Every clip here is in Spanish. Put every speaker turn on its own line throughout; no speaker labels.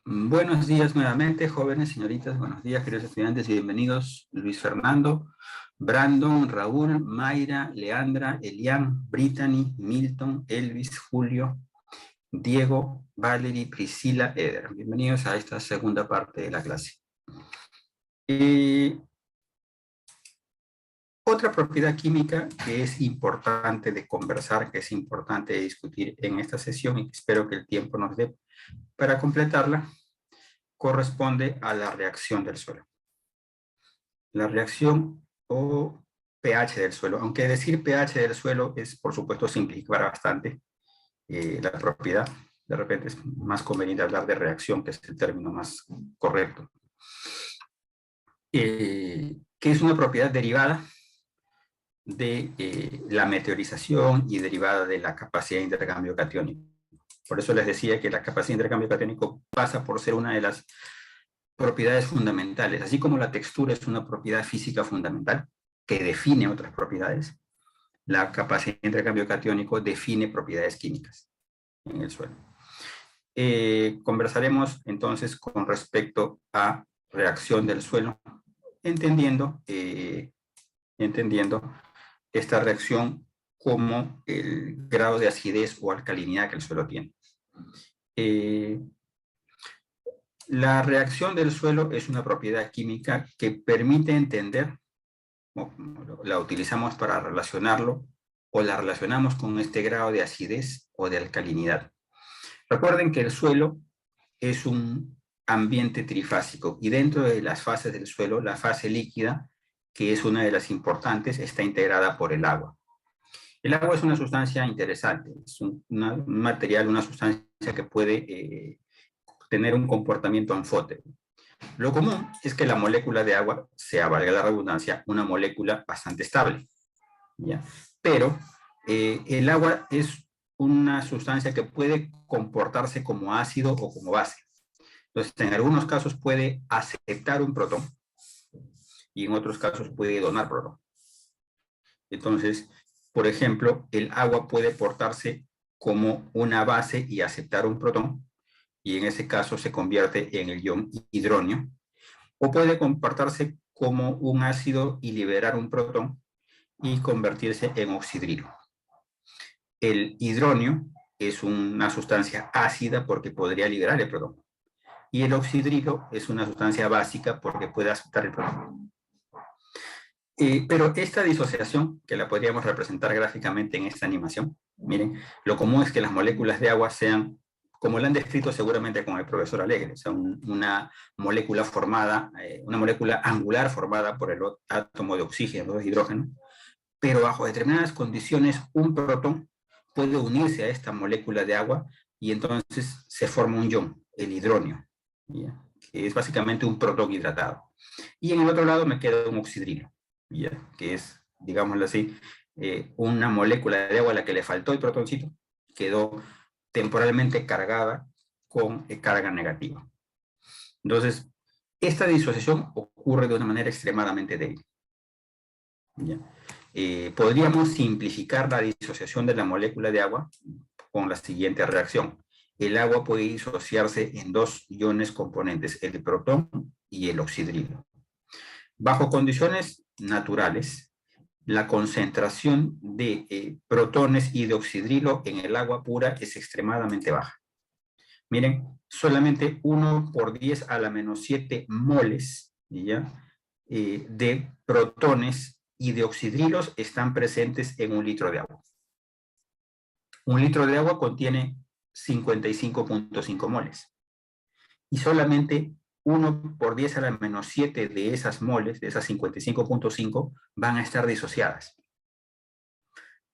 Buenos días nuevamente, jóvenes, señoritas. Buenos días, queridos estudiantes. Bienvenidos Luis Fernando, Brandon, Raúl, Mayra, Leandra, Elian, Brittany, Milton, Elvis, Julio, Diego, Valerie, Priscila, Eder. Bienvenidos a esta segunda parte de la clase. Otra propiedad química que es importante de conversar, que es importante de discutir en esta sesión y espero que el tiempo nos dé para completarla, corresponde a la reacción del suelo. La reacción o pH del suelo, aunque decir pH del suelo es, por supuesto, simplificar bastante la propiedad. De repente es más conveniente hablar de reacción, que es el término más correcto. Que es una propiedad derivada de la meteorización y derivada de la capacidad de intercambio catiónico. Por eso les decía que la capacidad de intercambio catiónico pasa por ser una de las propiedades fundamentales, así como la textura es una propiedad física fundamental que define otras propiedades, la capacidad de intercambio catiónico define propiedades químicas en el suelo. Conversaremos entonces con respecto a reacción del suelo, entendiendo esta reacción como el grado de acidez o alcalinidad que el suelo tiene. La reacción del suelo es una propiedad química que permite entender, la utilizamos para relacionarlo, o la relacionamos con este grado de acidez o de alcalinidad. Recuerden que el suelo es un ambiente trifásico y dentro de las fases del suelo, la fase líquida, que es una de las importantes, está integrada por el agua. El agua es una sustancia interesante, es un material, una sustancia que puede tener un comportamiento anfótico. Lo común es que la molécula de agua sea, valga la redundancia, una molécula bastante estable, ¿ya? Pero el agua es una sustancia que puede comportarse como ácido o como base. Entonces, en algunos casos puede aceptar un protón y en otros casos puede donar protón. Entonces, por ejemplo, el agua puede portarse como una base y aceptar un protón, y en ese caso se convierte en el ion hidronio, o puede comportarse como un ácido y liberar un protón y convertirse en oxidrilo. El hidronio es una sustancia ácida porque podría liberar el protón, y el oxidrilo es una sustancia básica porque puede aceptar el protón. Pero esta disociación, que la podríamos representar gráficamente en esta animación, miren, lo común es que las moléculas de agua sean, como la han descrito seguramente con el profesor Alegre, o sea, una molécula formada, una molécula angular formada por el átomo de oxígeno, de hidrógeno, pero bajo determinadas condiciones un protón puede unirse a esta molécula de agua y entonces se forma un ion, el hidronio, ¿ya? Que es básicamente un protón hidratado. Y en el otro lado me queda un oxidrilo, ¿ya? Que es, digámoslo así, una molécula de agua a la que le faltó el protoncito, quedó temporalmente cargada con carga negativa. Entonces, esta disociación ocurre de una manera extremadamente débil, ¿ya? Podríamos simplificar la disociación de la molécula de agua con la siguiente reacción. El agua puede disociarse en dos iones componentes, el protón y el oxidrilo. Bajo condiciones naturales, la concentración de protones y de oxidrilo en el agua pura es extremadamente baja. Miren, solamente 1 por 10 a la menos 7 moles, ¿ya? De protones y de oxidrilos están presentes en un litro de agua. Un litro de agua contiene 55.5 moles. Y solamente 1 por 10 a la menos 7 de esas moles, de esas 55.5, van a estar disociadas.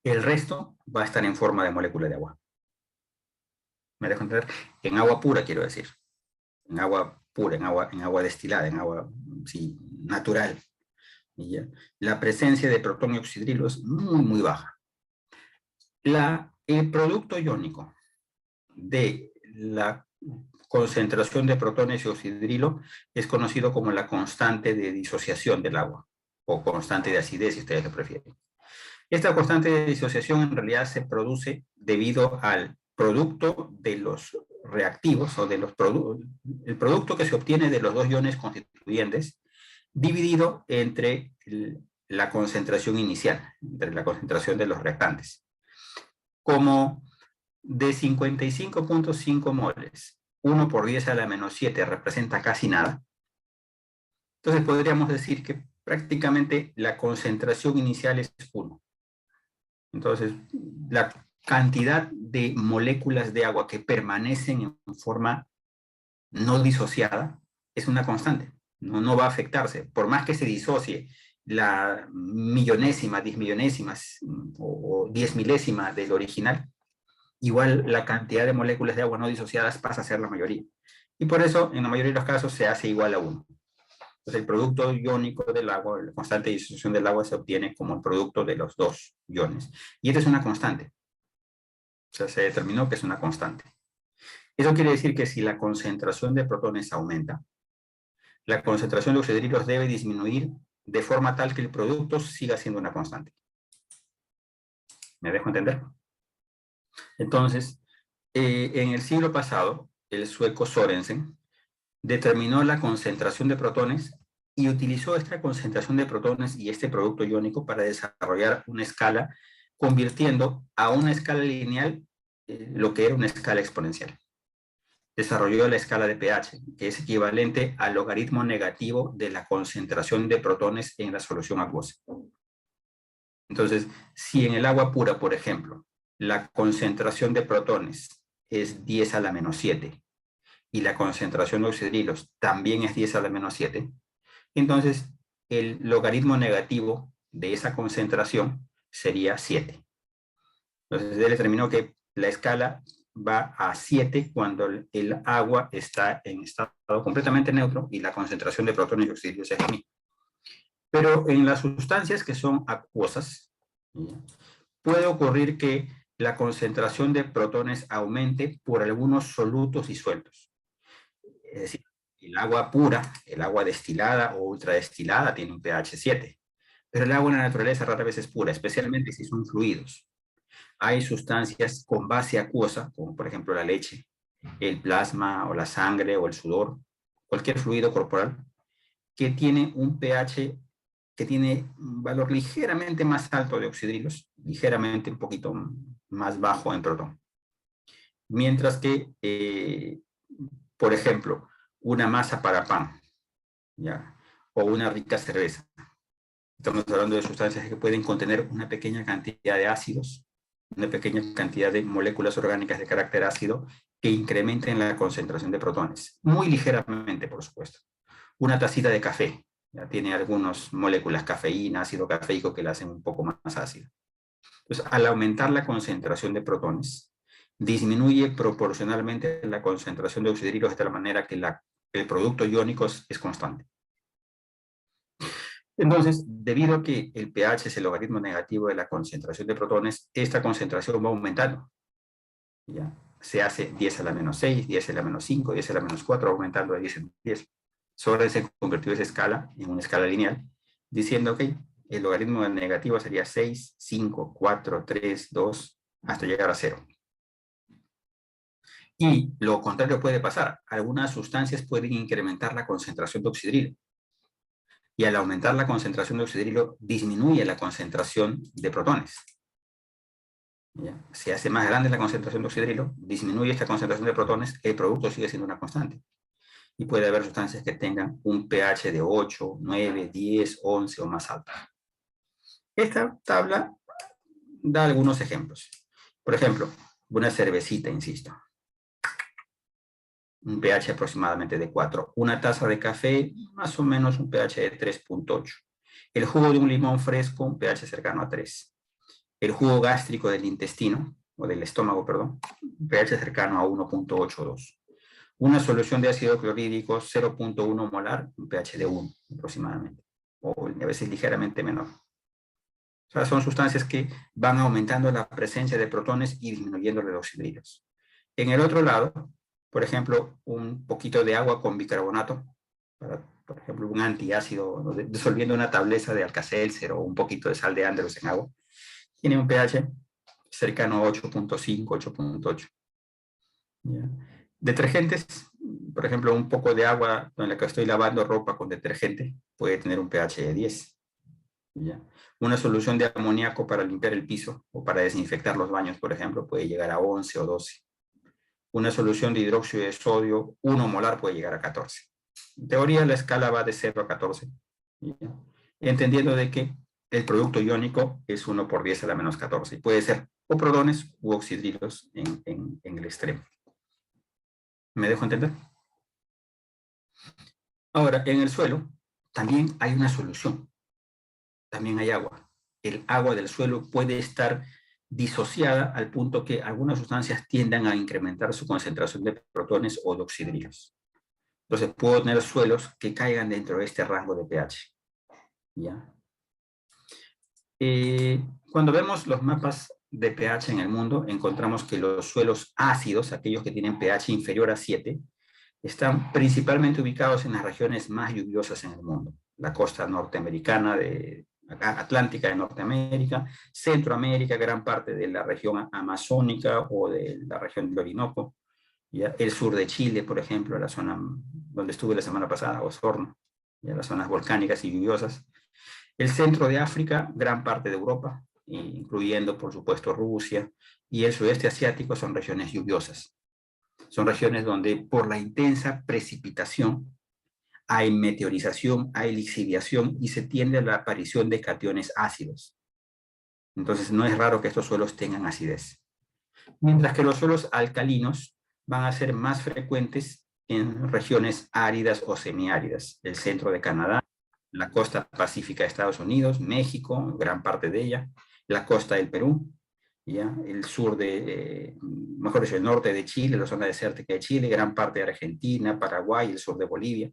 El resto va a estar en forma de molécula de agua. ¿Me dejo entender? En agua pura, quiero decir. En agua pura, en agua destilada, en agua sí, natural. ¿Ya? La presencia de protón y oxidrilo es muy, muy baja. El producto iónico de la concentración de protones y oxidrilo es conocido como la constante de disociación del agua, o constante de acidez, si ustedes lo prefieren. Esta constante de disociación en realidad se produce debido al producto de los reactivos o de los el producto que se obtiene de los dos iones constituyentes dividido entre la concentración inicial, entre la concentración de los reactantes. Como de 55.5 moles, 1 por 10 a la menos 7 representa casi nada, entonces podríamos decir que prácticamente la concentración inicial es 1. Entonces, la cantidad de moléculas de agua que permanecen en forma no disociada es una constante, no va a afectarse. Por más que se disocie la millonésima, 10 millonésimas o 10 milésima del original, igual la cantidad de moléculas de agua no disociadas pasa a ser la mayoría. Y por eso, en la mayoría de los casos, se hace igual a 1. Entonces, el producto iónico del agua, la constante de disociación del agua, se obtiene como el producto de los dos iones. Y esta es una constante. O sea, se determinó que es una constante. Eso quiere decir que si la concentración de protones aumenta, la concentración de oxidrilos debe disminuir de forma tal que el producto siga siendo una constante. ¿Me dejo entender? Entonces, en el siglo pasado, el sueco Sorensen determinó la concentración de protones y utilizó esta concentración de protones y este producto iónico para desarrollar una escala, convirtiendo a una escala lineal lo que era una escala exponencial. Desarrolló la escala de pH, que es equivalente al logaritmo negativo de la concentración de protones en la solución acuosa. Entonces, si en el agua pura, por ejemplo, la concentración de protones es 10 a la menos 7 y la concentración de oxidrilos también es 10 a la menos 7, entonces el logaritmo negativo de esa concentración sería 7. Entonces él determinó que la escala va a 7 cuando el agua está en estado completamente neutro y la concentración de protones y oxidrilos es la misma. Pero en las sustancias que son acuosas, puede ocurrir que la concentración de protones aumente por algunos solutos disueltos. Es decir, el agua pura, el agua destilada o ultradestilada tiene un pH 7, pero el agua en la naturaleza rara vez es pura, especialmente si son fluidos. Hay sustancias con base acuosa, como por ejemplo la leche, el plasma o la sangre o el sudor, cualquier fluido corporal, que tiene un pH que tiene un valor ligeramente más alto de oxidrilos, ligeramente un poquito más bajo en protón. Mientras que, por ejemplo, una masa para pan, ¿ya? O una rica cerveza. Estamos hablando de sustancias que pueden contener una pequeña cantidad de ácidos, una pequeña cantidad de moléculas orgánicas de carácter ácido que incrementen la concentración de protones. Muy ligeramente, por supuesto. Una tacita de café, ya tiene algunas moléculas cafeína, ácido cafeico que la hacen un poco más ácido. Entonces, al aumentar la concentración de protones, disminuye proporcionalmente la concentración de oxidrilos de tal manera que el producto iónico es constante. Entonces, debido a que el pH es el logaritmo negativo de la concentración de protones, esta concentración va aumentando. ¿Ya? Se hace 10 a la menos 6, 10 a la menos 5, 10 a la menos 4, aumentando de 10 en 10. Sobre se convirtió esa escala en una escala lineal, diciendo que el logaritmo negativo sería 6, 5, 4, 3, 2, hasta llegar a 0. Y lo contrario puede pasar. Algunas sustancias pueden incrementar la concentración de oxidrilo. Y al aumentar la concentración de oxidrilo, disminuye la concentración de protones. ¿Ya? Se hace más grande la concentración de oxidrilo, disminuye esta concentración de protones, el producto sigue siendo una constante. Y puede haber sustancias que tengan un pH de 8, 9, 10, 11 o más alto. Esta tabla da algunos ejemplos. Por ejemplo, una cervecita, insisto. Un pH aproximadamente de 4. Una taza de café, más o menos un pH de 3.8. El jugo de un limón fresco, un pH cercano a 3. El jugo gástrico del intestino, o del estómago, perdón, un pH cercano a 1.82. Una solución de ácido clorhídrico 0.1 molar, un pH de 1 aproximadamente, o a veces ligeramente menor. O sea, son sustancias que van aumentando la presencia de protones y disminuyendo los oxidrilos. En el otro lado, por ejemplo, un poquito de agua con bicarbonato, por ejemplo, un antiácido, disolviendo una tableza de Alka-Seltzer o un poquito de sal de Andrews en agua, tiene un pH cercano a 8.5, 8.8. Detergentes, por ejemplo, un poco de agua en la que estoy lavando ropa con detergente puede tener un pH de 10. ¿Ya? Una solución de amoníaco para limpiar el piso o para desinfectar los baños, por ejemplo, puede llegar a 11 o 12. Una solución de hidróxido de sodio 1 molar puede llegar a 14. En teoría, la escala va de 0 a 14. ¿Ya? Entendiendo de que el producto iónico es 1 por 10 a la menos 14. Y puede ser o protones u oxidrilos en el extremo. ¿Me dejo entender? Ahora, en el suelo también hay una solución. También hay agua. El agua del suelo puede estar disociada al punto que algunas sustancias tiendan a incrementar su concentración de protones o de oxidrilos. Entonces, puedo tener suelos que caigan dentro de este rango de pH. ¿Ya? Cuando vemos los mapas de pH en el mundo, encontramos que los suelos ácidos, aquellos que tienen pH inferior a 7, están principalmente ubicados en las regiones más lluviosas en el mundo. La costa norteamericana, atlántica de Norteamérica, Centroamérica, gran parte de la región amazónica o de la región del Orinoco, ¿ya? El sur de Chile, por ejemplo, la zona donde estuve la semana pasada, Osorno, ¿ya? Las zonas volcánicas y lluviosas. El centro de África, gran parte de Europa, incluyendo, por supuesto, Rusia, y el sudeste asiático son regiones lluviosas. Son regiones donde por la intensa precipitación hay meteorización, hay lixiviación y se tiende a la aparición de cationes ácidos. Entonces no es raro que estos suelos tengan acidez. Mientras que los suelos alcalinos van a ser más frecuentes en regiones áridas o semiáridas, el centro de Canadá, la costa pacífica de Estados Unidos, México, gran parte de ella, la costa del Perú, ¿ya? El sur mejor dicho, el norte de Chile, la zona desértica de Chile, gran parte de Argentina, Paraguay, el sur de Bolivia,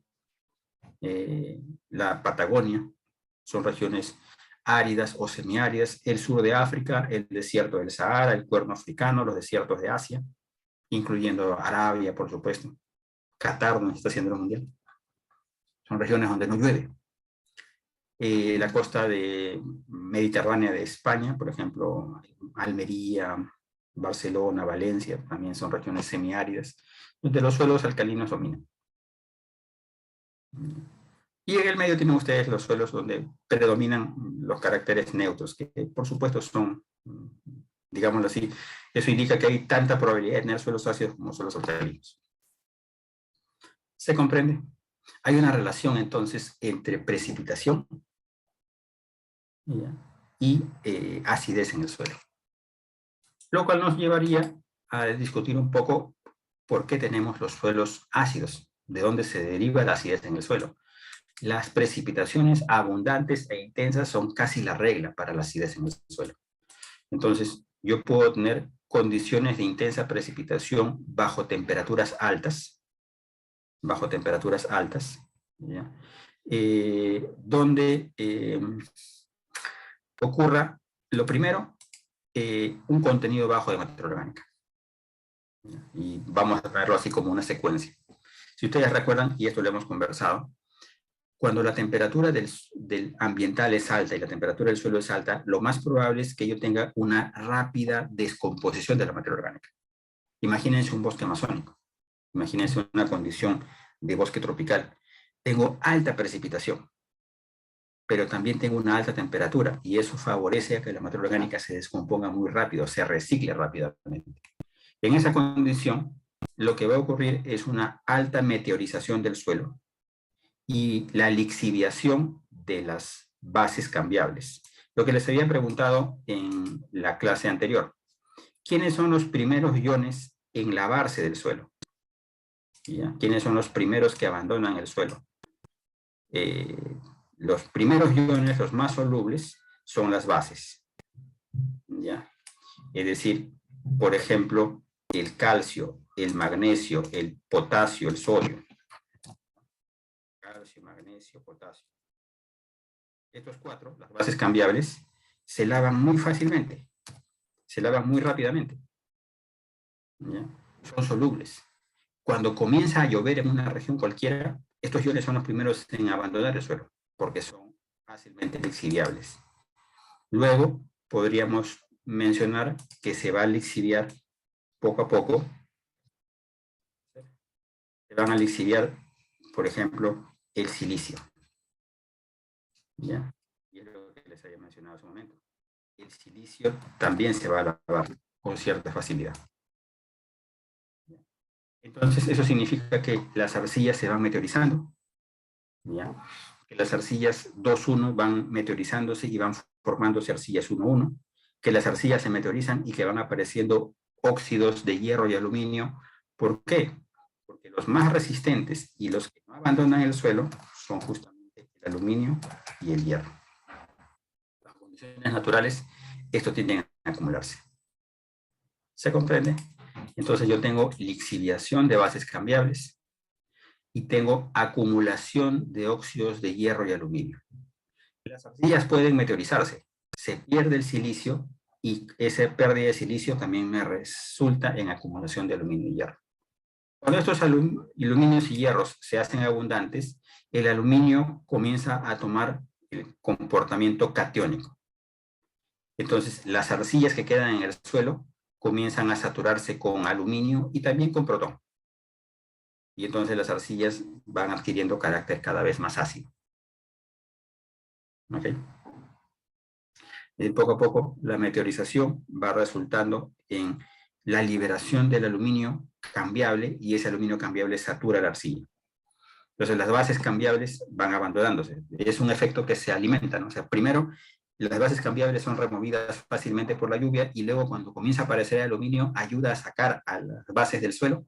la Patagonia, son regiones áridas o semiáridas, el sur de África, el desierto del Sahara, el cuerno africano, los desiertos de Asia, incluyendo Arabia, por supuesto, Qatar, donde está haciendo el mundial. Son regiones donde no llueve. La costa mediterránea de España, por ejemplo, Almería, Barcelona, Valencia, también son regiones semiáridas, donde los suelos alcalinos dominan. Y en el medio tienen ustedes los suelos donde predominan los caracteres neutros, que por supuesto son, digámoslo así, eso indica que hay tanta probabilidad de tener suelos ácidos como suelos alcalinos. ¿Se comprende? Hay una relación entonces entre precipitación y acidez en el suelo. Lo cual nos llevaría a discutir un poco por qué tenemos los suelos ácidos, de dónde se deriva la acidez en el suelo. Las precipitaciones abundantes e intensas son casi la regla para la acidez en el suelo. Entonces, yo puedo tener condiciones de intensa precipitación bajo temperaturas altas, ¿ya? Donde ocurra, lo primero, un contenido bajo de materia orgánica. Y vamos a verlo así como una secuencia. Si ustedes recuerdan, y esto lo hemos conversado, cuando la temperatura del ambiental es alta y la temperatura del suelo es alta, lo más probable es que yo tenga una rápida descomposición de la materia orgánica. Imagínense un bosque amazónico, imagínense una condición de bosque tropical. Tengo alta precipitación, pero también tengo una alta temperatura y eso favorece a que la materia orgánica se descomponga muy rápido, se recicle rápidamente. En esa condición, lo que va a ocurrir es una alta meteorización del suelo y la lixiviación de las bases cambiables. Lo que les había preguntado en la clase anterior. ¿Quiénes son los primeros iones en lavarse del suelo? ¿Ya? ¿Quiénes son los primeros que abandonan el suelo? Los primeros iones, los más solubles, son las bases. ¿Ya? Es decir, por ejemplo, el calcio, el magnesio, el potasio, el sodio. Calcio, magnesio, potasio. Estos cuatro, las bases cambiables, se lavan muy fácilmente, se lavan muy rápidamente. ¿Ya? Son solubles. Cuando comienza a llover en una región cualquiera, estos iones son los primeros en abandonar el suelo, porque son fácilmente lixiviables. Luego, podríamos mencionar que se va a lixiviar poco a poco se van a lixiviar, por ejemplo, el silicio. ¿Ya? Y es lo que les había mencionado hace un momento. El silicio también se va a lavar con cierta facilidad. Entonces, eso significa que las arcillas se van meteorizando, ¿ya? Que las arcillas 2-1 van meteorizándose y van formándose arcillas 1-1, que las arcillas se meteorizan y que van apareciendo óxidos de hierro y aluminio. ¿Por qué? Porque los más resistentes y los que no abandonan el suelo son justamente el aluminio y el hierro. En las condiciones naturales, esto tiende a acumularse. ¿Se comprende? Entonces yo tengo lixiviación de bases cambiables y tengo acumulación de óxidos de hierro y aluminio. Las arcillas pueden meteorizarse, se pierde el silicio y esa pérdida de silicio también me resulta en acumulación de aluminio y hierro. Cuando estos aluminios y hierros se hacen abundantes, el aluminio comienza a tomar el comportamiento catiónico. Entonces, las arcillas que quedan en el suelo comienzan a saturarse con aluminio y también con protón. Y entonces las arcillas van adquiriendo carácter cada vez más ácido. ¿Ok? Y poco a poco la meteorización va resultando en la liberación del aluminio cambiable y ese aluminio cambiable satura la arcilla. Entonces las bases cambiables van abandonándose. Es un efecto que se alimenta, ¿no? O sea, primero las bases cambiables son removidas fácilmente por la lluvia y luego cuando comienza a aparecer el aluminio ayuda a sacar a las bases del suelo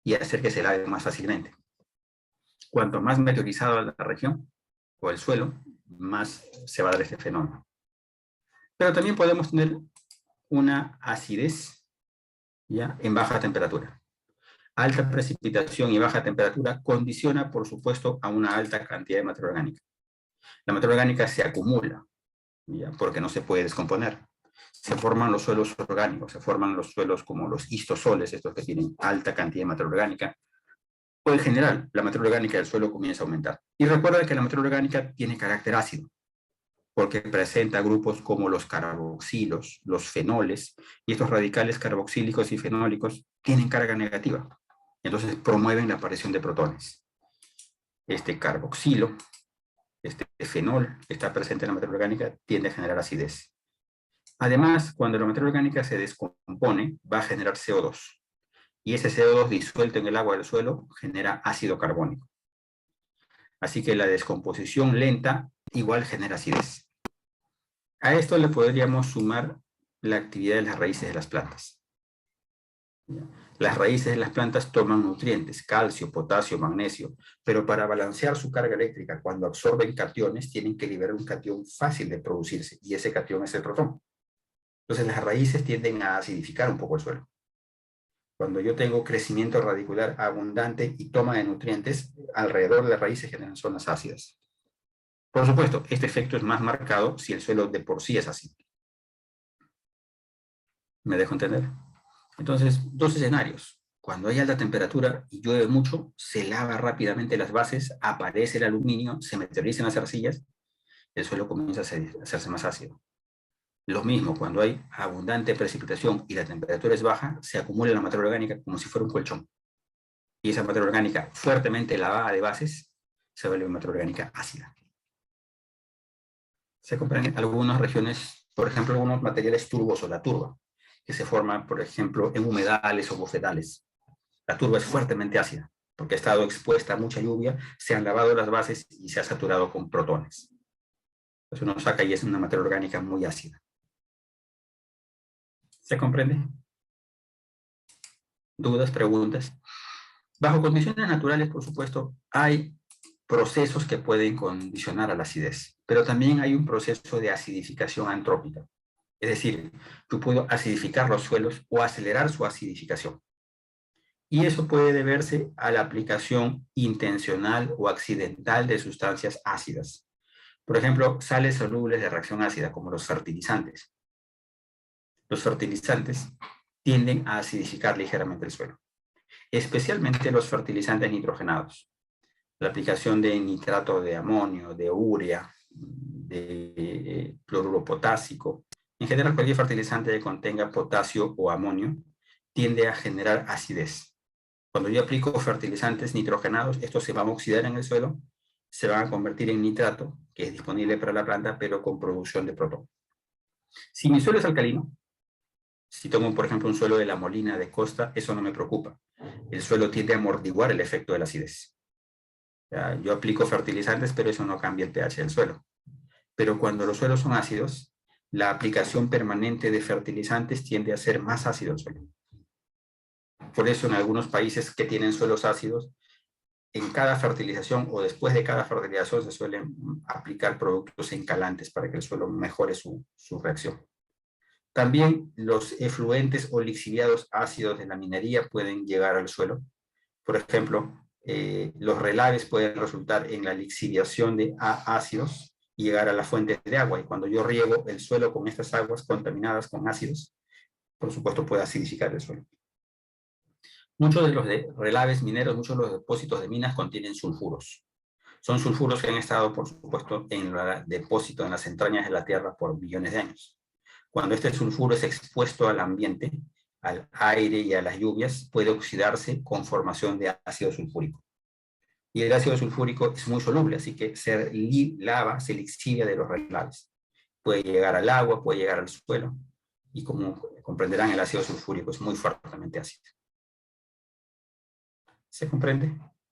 y a hacer que se lave más fácilmente. Cuanto más meteorizada la región o el suelo, más se va a dar este fenómeno. Pero también podemos tener una acidez, ¿ya?, en baja temperatura. Alta precipitación y baja temperatura condiciona, por supuesto, a una alta cantidad de materia orgánica. La materia orgánica se acumula, ¿ya?, porque no se puede descomponer. Se forman los suelos orgánicos, se forman los suelos como los histosoles, estos que tienen alta cantidad de materia orgánica. O en general, la materia orgánica del suelo comienza a aumentar. Y recuerda que la materia orgánica tiene carácter ácido, porque presenta grupos como los carboxilos, los fenoles, y estos radicales carboxílicos y fenólicos tienen carga negativa. Entonces promueven la aparición de protones. Este carboxilo, este fenol que está presente en la materia orgánica, tiende a generar acidez. Además, cuando la materia orgánica se descompone, va a generar CO2. Y ese CO2 disuelto en el agua del suelo genera ácido carbónico. Así que la descomposición lenta igual genera acidez. A esto le podríamos sumar la actividad de las raíces de las plantas. Las raíces de las plantas toman nutrientes, calcio, potasio, magnesio, pero para balancear su carga eléctrica, cuando absorben cationes, tienen que liberar un catión fácil de producirse, y ese catión es el protón. Entonces las raíces tienden a acidificar un poco el suelo. Cuando yo tengo crecimiento radicular abundante y toma de nutrientes, alrededor de las raíces generan zonas ácidas. Por supuesto, este efecto es más marcado si el suelo de por sí es ácido. ¿Me dejo entender? Entonces, dos escenarios. Cuando hay alta temperatura y llueve mucho, se lava rápidamente las bases, aparece el aluminio, se meteorizan las arcillas, el suelo comienza a hacerse más ácido. Lo mismo, cuando hay abundante precipitación y la temperatura es baja, se acumula la materia orgánica como si fuera un colchón. Y esa materia orgánica fuertemente lavada de bases se vuelve materia orgánica ácida. Se comprenden algunas regiones, por ejemplo, algunos materiales turbosos, la turba, que se forman, por ejemplo, en humedales o bofedales. La turba es fuertemente ácida, porque ha estado expuesta a mucha lluvia, se han lavado las bases y se ha saturado con protones. Entonces uno saca y es una materia orgánica muy ácida. ¿Se comprende? ¿Dudas, preguntas? Bajo condiciones naturales, por supuesto, hay procesos que pueden condicionar a la acidez, pero también hay un proceso de acidificación antrópica. Es decir, yo puedo acidificar los suelos o acelerar su acidificación. Y eso puede deberse a la aplicación intencional o accidental de sustancias ácidas. Por ejemplo, sales solubles de reacción ácida, como los fertilizantes. Los fertilizantes tienden a acidificar ligeramente el suelo, especialmente los fertilizantes nitrogenados. La aplicación de nitrato de amonio, de urea, de cloruro potásico, en general cualquier fertilizante que contenga potasio o amonio, tiende a generar acidez. Cuando yo aplico fertilizantes nitrogenados, estos se van a oxidar en el suelo, se van a convertir en nitrato, que es disponible para la planta, pero con producción de protón. Si mi suelo es alcalino, si tomo, por ejemplo, un suelo de La Molina de Costa, eso no me preocupa. El suelo tiende a amortiguar el efecto de la acidez. Ya, yo aplico fertilizantes, pero eso no cambia el pH del suelo. Pero cuando los suelos son ácidos, la aplicación permanente de fertilizantes tiende a ser más ácido el suelo. Por eso en algunos países que tienen suelos ácidos, en cada fertilización o después de cada fertilización se suelen aplicar productos encalantes para que el suelo mejore su reacción. También los efluentes o lixiviados ácidos de la minería pueden llegar al suelo. Por ejemplo, los relaves pueden resultar en la lixiviación de ácidos y llegar a las fuentes de agua. Y cuando yo riego el suelo con estas aguas contaminadas con ácidos, por supuesto puede acidificar el suelo. Muchos de los relaves mineros, muchos de los depósitos de minas contienen sulfuros. Son sulfuros que han estado, por supuesto, en el depósito, en las entrañas de la Tierra por billones de años. Cuando este sulfuro es expuesto al ambiente, al aire y a las lluvias, puede oxidarse con formación de ácido sulfúrico. Y el ácido sulfúrico es muy soluble, así que se lixivia de los relaves. Puede llegar al agua, puede llegar al suelo, y como comprenderán, el ácido sulfúrico es muy fuertemente ácido. ¿Se comprende?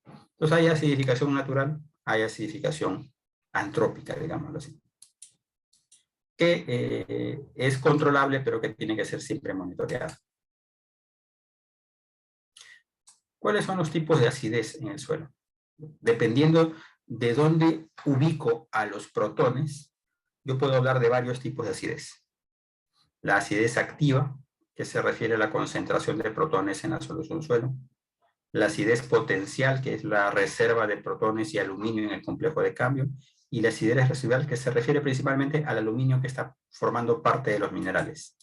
Entonces hay acidificación natural, hay acidificación antrópica, digámoslo así, que es controlable, pero que tiene que ser siempre monitoreada. ¿Cuáles son los tipos de acidez en el suelo? Dependiendo de dónde ubico a los protones, yo puedo hablar de varios tipos de acidez. La acidez activa, que se refiere a la concentración de protones en la solución suelo. La acidez potencial, que es la reserva de protones y aluminio en el complejo de cambio. Y la acidez residual, que se refiere principalmente al aluminio que está formando parte de los minerales.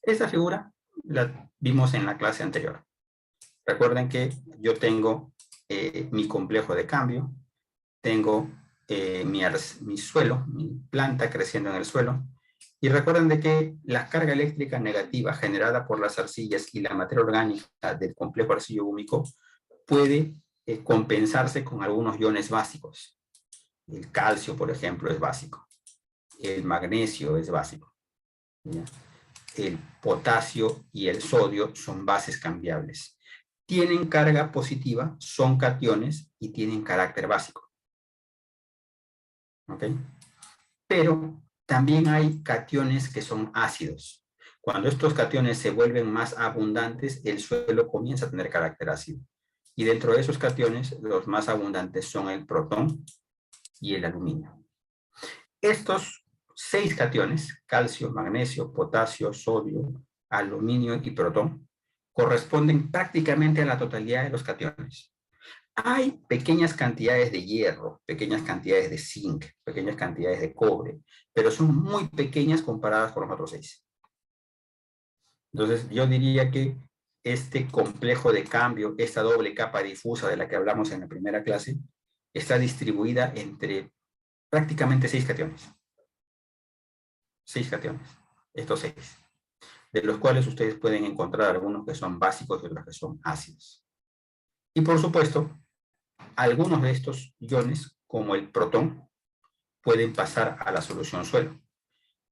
Esta figura la vimos en la clase anterior. Recuerden que yo tengo mi complejo de cambio, tengo mi suelo, mi planta creciendo en el suelo, y recuerden de que la carga eléctrica negativa generada por las arcillas y la materia orgánica del complejo arcillo-húmico puede compensarse con algunos iones básicos. El calcio, por ejemplo, es básico. El magnesio es básico. ¿Ya? El potasio y el sodio son bases cambiables. Tienen carga positiva, son cationes y tienen carácter básico. ¿Ok? Pero también hay cationes que son ácidos. Cuando estos cationes se vuelven más abundantes, el suelo comienza a tener carácter ácido. Y dentro de esos cationes, los más abundantes son el protón y el aluminio. Estos 6 cationes, calcio, magnesio, potasio, sodio, aluminio y protón, corresponden prácticamente a la totalidad de los cationes. Hay pequeñas cantidades de hierro, pequeñas cantidades de zinc, pequeñas cantidades de cobre, pero son muy pequeñas comparadas con los otros 6. Entonces, yo diría que este complejo de cambio, esta doble capa difusa de la que hablamos en la primera clase, está distribuida entre prácticamente 6 cationes. 6 cationes, estos 6, de los cuales ustedes pueden encontrar algunos que son básicos y otros que son ácidos. Y por supuesto, algunos de estos iones, como el protón, pueden pasar a la solución suelo.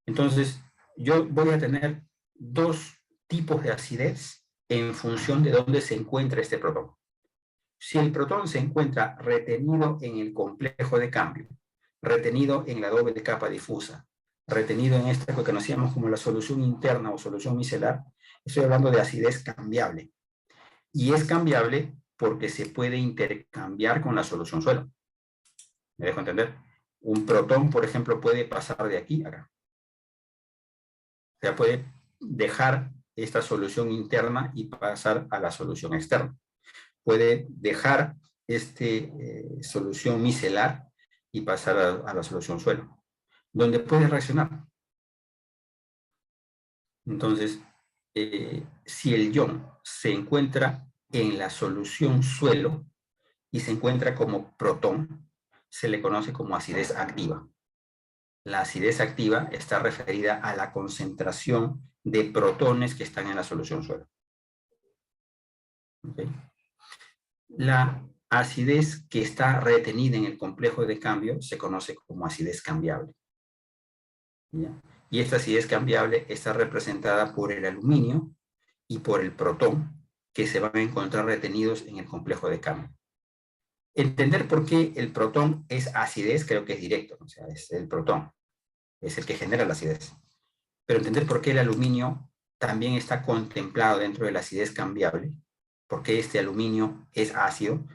Entonces, yo voy a tener 2 tipos de acidez en función de dónde se encuentra este protón. Si el protón se encuentra retenido en el complejo de cambio, retenido en la doble capa difusa, retenido en esta que conocíamos como la solución interna o solución micelar, estoy hablando de acidez cambiable. Y es cambiable porque se puede intercambiar con la solución suelo. ¿Me dejo entender? Un protón, por ejemplo, puede pasar de aquí a acá. O sea, puede dejar esta solución interna y pasar a la solución externa. Puede dejar esta solución micelar y pasar a la solución suelo, donde puede reaccionar. Entonces, si el ion se encuentra en la solución suelo y se encuentra como protón, se le conoce como acidez activa. La acidez activa está referida a la concentración de protones que están en la solución suelo. ¿Okay? La acidez que está retenida en el complejo de cambio se conoce como acidez cambiable, ¿ya? Y esta acidez cambiable está representada por el aluminio y por el protón, que se van a encontrar retenidos en el complejo de cambio. Entender por qué el protón es acidez creo que es directo, o sea, es el protón, es el que genera la acidez. Pero entender por qué el aluminio también está contemplado dentro de la acidez cambiable, por qué este aluminio es ácido,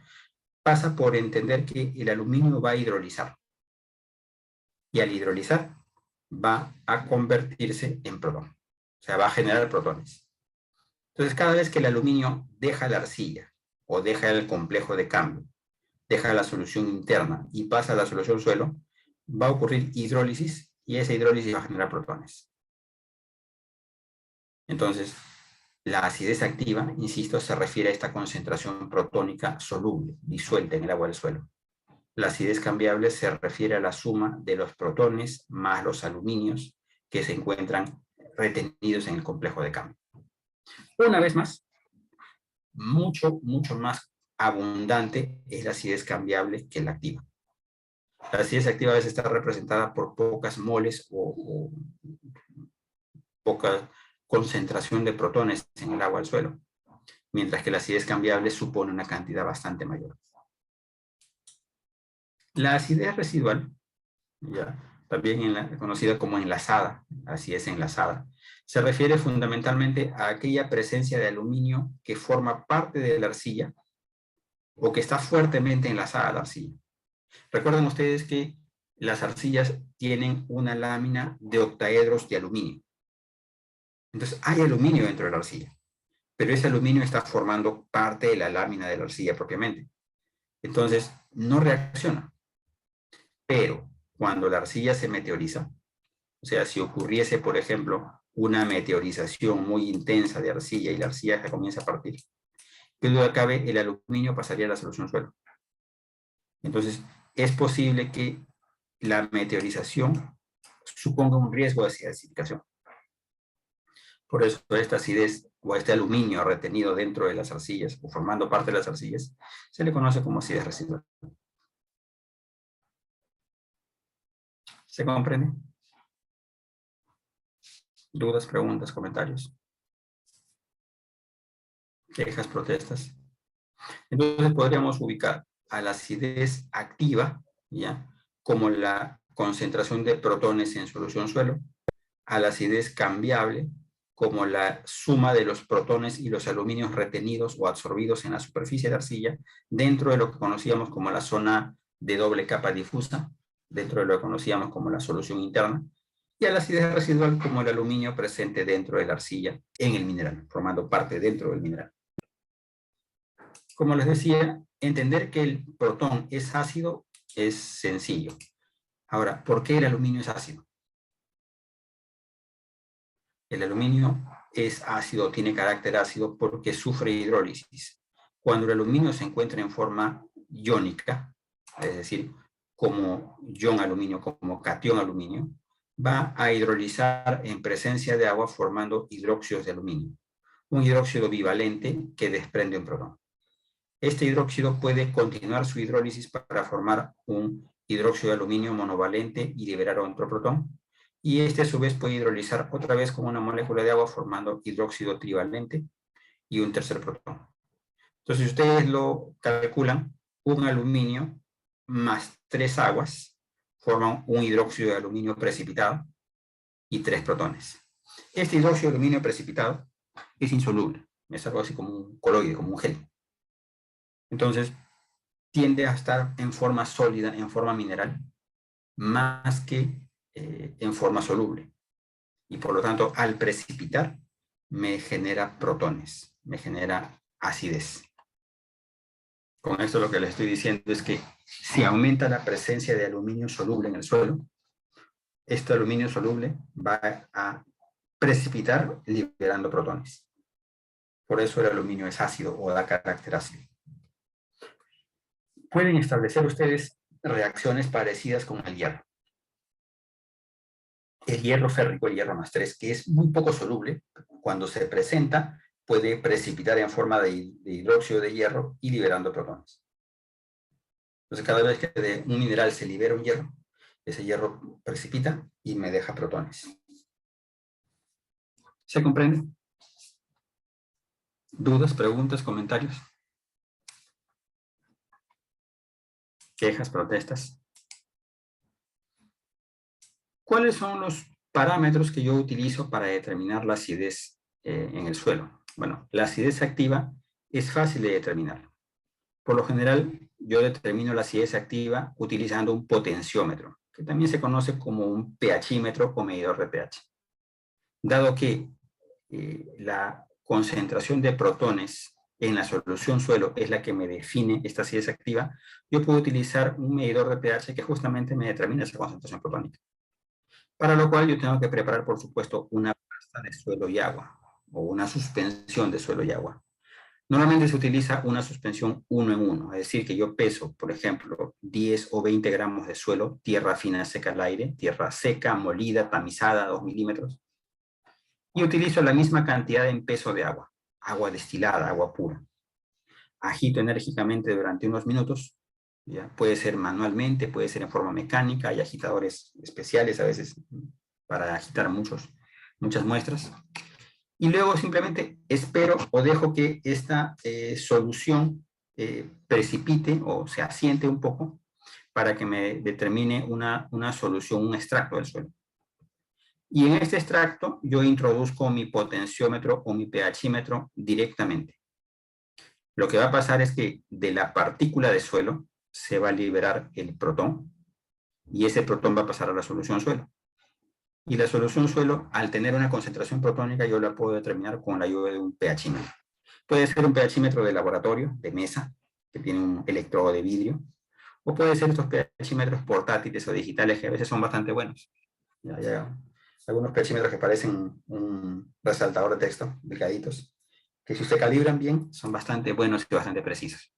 pasa por entender que el aluminio va a hidrolizar. Y al hidrolizar va a convertirse en protón. O sea, va a generar protones. Entonces, cada vez que el aluminio deja la arcilla o deja el complejo de cambio, deja la solución interna y pasa a la solución suelo, va a ocurrir hidrólisis y esa hidrólisis va a generar protones. Entonces, la acidez activa, insisto, se refiere a esta concentración protónica soluble, disuelta en el agua del suelo. La acidez cambiable se refiere a la suma de los protones más los aluminios que se encuentran retenidos en el complejo de cambio. Una vez más, mucho más abundante es la acidez cambiable que la activa. La acidez activa a veces está representada por pocas moles o poca concentración de protones en el agua del suelo, mientras que la acidez cambiable supone una cantidad bastante mayor. La acidez residual, ya, también conocida como enlazada, así es enlazada, se refiere fundamentalmente a aquella presencia de aluminio que forma parte de la arcilla o que está fuertemente enlazada a la arcilla. Recuerden ustedes que las arcillas tienen una lámina de octaedros de aluminio. Entonces hay aluminio dentro de la arcilla, pero ese aluminio está formando parte de la lámina de la arcilla propiamente. Entonces no reacciona. Pero cuando la arcilla se meteoriza, o sea, si ocurriese, por ejemplo, una meteorización muy intensa de arcilla y la arcilla se comienza a partir, que duda cabe, el aluminio pasaría a la solución suelo. Entonces, es posible que la meteorización suponga un riesgo de acidificación. Por eso, esta acidez o este aluminio retenido dentro de las arcillas o formando parte de las arcillas se le conoce como acidez residual. ¿Se comprende? ¿Dudas, preguntas, comentarios? ¿Quejas, protestas? Entonces podríamos ubicar a la acidez activa, ¿ya?, como la concentración de protones en solución suelo, a la acidez cambiable como la suma de los protones y los aluminios retenidos o absorbidos en la superficie de arcilla dentro de lo que conocíamos como la zona de doble capa difusa, dentro de lo que conocíamos como la solución interna, y a la acidez residual como el aluminio presente dentro de la arcilla en el mineral, formando parte dentro del mineral. Como les decía, entender que el protón es ácido es sencillo. Ahora, ¿por qué el aluminio es ácido? El aluminio es ácido, tiene carácter ácido porque sufre hidrólisis. Cuando el aluminio se encuentra en forma iónica, es decir, como ion aluminio, como catión aluminio, va a hidrolizar en presencia de agua formando hidróxidos de aluminio. Un hidróxido bivalente que desprende un protón. Este hidróxido puede continuar su hidrólisis para formar un hidróxido de aluminio monovalente y liberar otro protón. Y este a su vez puede hidrolizar otra vez con una molécula de agua formando hidróxido trivalente y un tercer protón. Entonces, si ustedes lo calculan, un aluminio más 3 aguas forman un hidróxido de aluminio precipitado y 3 protones. Este hidróxido de aluminio precipitado es insoluble, es algo así como un coloide, como un gel. Entonces, tiende a estar en forma sólida, en forma mineral, más que en forma soluble. Y por lo tanto, al precipitar, me genera protones, me genera acidez. Con esto lo que les estoy diciendo es que si aumenta la presencia de aluminio soluble en el suelo, este aluminio soluble va a precipitar liberando protones. Por eso el aluminio es ácido o da carácter ácido. Pueden establecer ustedes reacciones parecidas con el hierro. El hierro férrico, el hierro más 3, que es muy poco soluble, cuando se presenta, puede precipitar en forma de hidróxido de hierro y liberando protones. Entonces, cada vez que de un mineral se libera un hierro, ese hierro precipita y me deja protones. ¿Se comprende? ¿Dudas, preguntas, comentarios? ¿Quejas, protestas? ¿Cuáles son los parámetros que yo utilizo para determinar la acidez en el suelo? Bueno, la acidez activa es fácil de determinar. Por lo general, yo determino la acidez activa utilizando un potenciómetro, que también se conoce como un pHímetro o medidor de pH. Dado que la concentración de protones en la solución suelo es la que me define esta acidez activa, yo puedo utilizar un medidor de pH que justamente me determina esa concentración protónica. Para lo cual yo tengo que preparar, por supuesto, una pasta de suelo y agua, o una suspensión de suelo y agua. Normalmente se utiliza una suspensión 1 en 1, es decir, que yo peso, por ejemplo, 10 o 20 gramos de suelo, tierra fina seca al aire, tierra seca, molida, tamizada, 2 milímetros, y utilizo la misma cantidad en peso de agua, agua destilada, agua pura. Agito enérgicamente durante unos minutos, ¿ya? Puede ser manualmente, puede ser en forma mecánica, hay agitadores especiales a veces para agitar muchas muestras. Y luego simplemente espero o dejo que esta solución precipite o se asiente un poco para que me determine una solución, un extracto del suelo. Y en este extracto yo introduzco mi potenciómetro o mi pHímetro directamente. Lo que va a pasar es que de la partícula de suelo se va a liberar el protón y ese protón va a pasar a la solución suelo. Y la solución suelo, al tener una concentración protónica, yo la puedo determinar con la ayuda de un pHímetro. Puede ser un pHímetro de laboratorio, de mesa, que tiene un electrodo de vidrio, o puede ser estos pHímetros portátiles o digitales que a veces son bastante buenos. Ya, algunos pHímetros que parecen un resaltador de texto, delgaditos, que si se calibran bien, son bastante buenos y bastante precisos.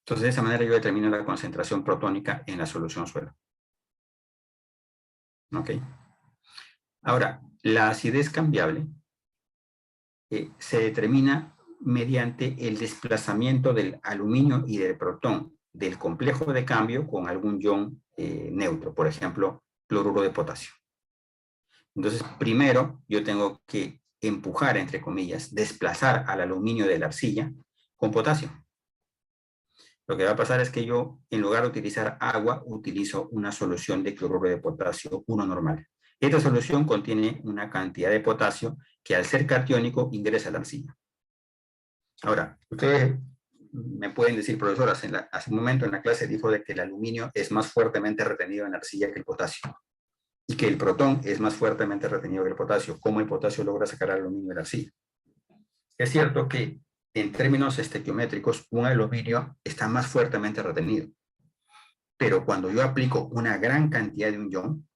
Entonces, de esa manera yo determino la concentración protónica en la solución suelo. ¿Ok? Ahora, la acidez cambiable se determina mediante el desplazamiento del aluminio y del protón del complejo de cambio con algún ion neutro, por ejemplo, cloruro de potasio. Entonces, primero yo tengo que empujar, entre comillas, desplazar al aluminio de la arcilla con potasio. Lo que va a pasar es que yo, en lugar de utilizar agua, utilizo una solución de cloruro de potasio 1 normal. Esta solución contiene una cantidad de potasio que al ser catiónico ingresa a la arcilla. Ahora, ustedes me pueden decir, profesor, hace un momento en la clase dijo de que el aluminio es más fuertemente retenido en la arcilla que el potasio y que el protón es más fuertemente retenido que el potasio. ¿Cómo el potasio logra sacar el aluminio de la arcilla? Es cierto que en términos estequiométricos un aluminio está más fuertemente retenido, pero cuando yo aplico una gran cantidad de un ion,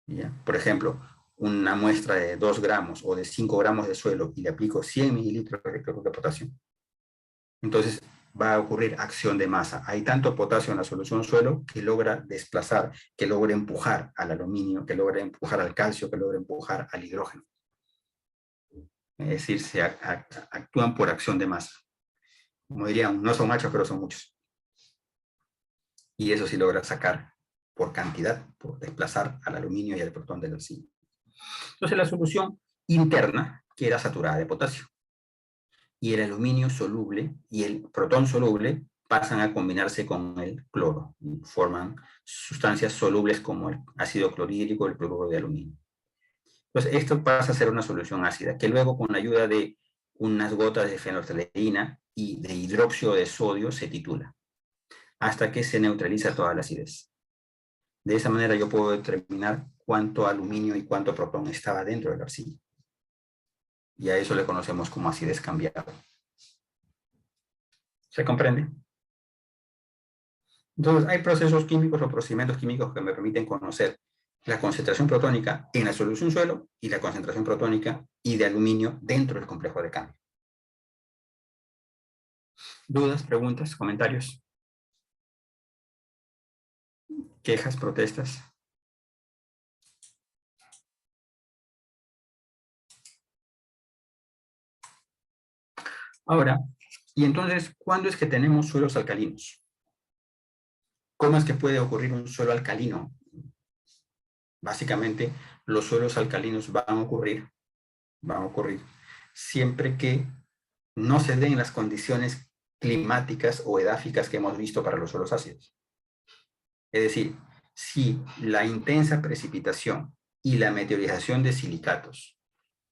¿ya? Por ejemplo, una muestra de 2 gramos o de 5 gramos de suelo y le aplico 100 mililitros de cloruro de potasio, entonces va a ocurrir acción de masa. Hay tanto potasio en la solución suelo que logra desplazar, que logra empujar al aluminio, que logra empujar al calcio, que logra empujar al hidrógeno. Es decir, se actúan por acción de masa. Como dirían, no son machos, pero son muchos. Y eso sí logra sacar por cantidad, por desplazar al aluminio y al protón del arcilla. Entonces la solución interna queda saturada de potasio. Y el aluminio soluble y el protón soluble pasan a combinarse con el cloro y forman sustancias solubles como el ácido clorhídrico, el cloruro de aluminio. Entonces esto pasa a ser una solución ácida que luego con la ayuda de unas gotas de fenolftaleína y de hidróxido de sodio se titula hasta que se neutraliza toda la acidez. De esa manera yo puedo determinar cuánto aluminio y cuánto protón estaba dentro de la arcilla. Y a eso le conocemos como acidez cambiada. ¿Se comprende? Entonces, hay procesos químicos o procedimientos químicos que me permiten conocer la concentración protónica en la solución suelo y la concentración protónica y de aluminio dentro del complejo de cambio. ¿Dudas, preguntas, comentarios? ¿Quejas, protestas? Ahora, y entonces, ¿cuándo es que tenemos suelos alcalinos? ¿Cómo es que puede ocurrir un suelo alcalino? Básicamente, los suelos alcalinos van a ocurrir siempre que no se den las condiciones climáticas o edáficas que hemos visto para los suelos ácidos. Es decir, si la intensa precipitación y la meteorización de silicatos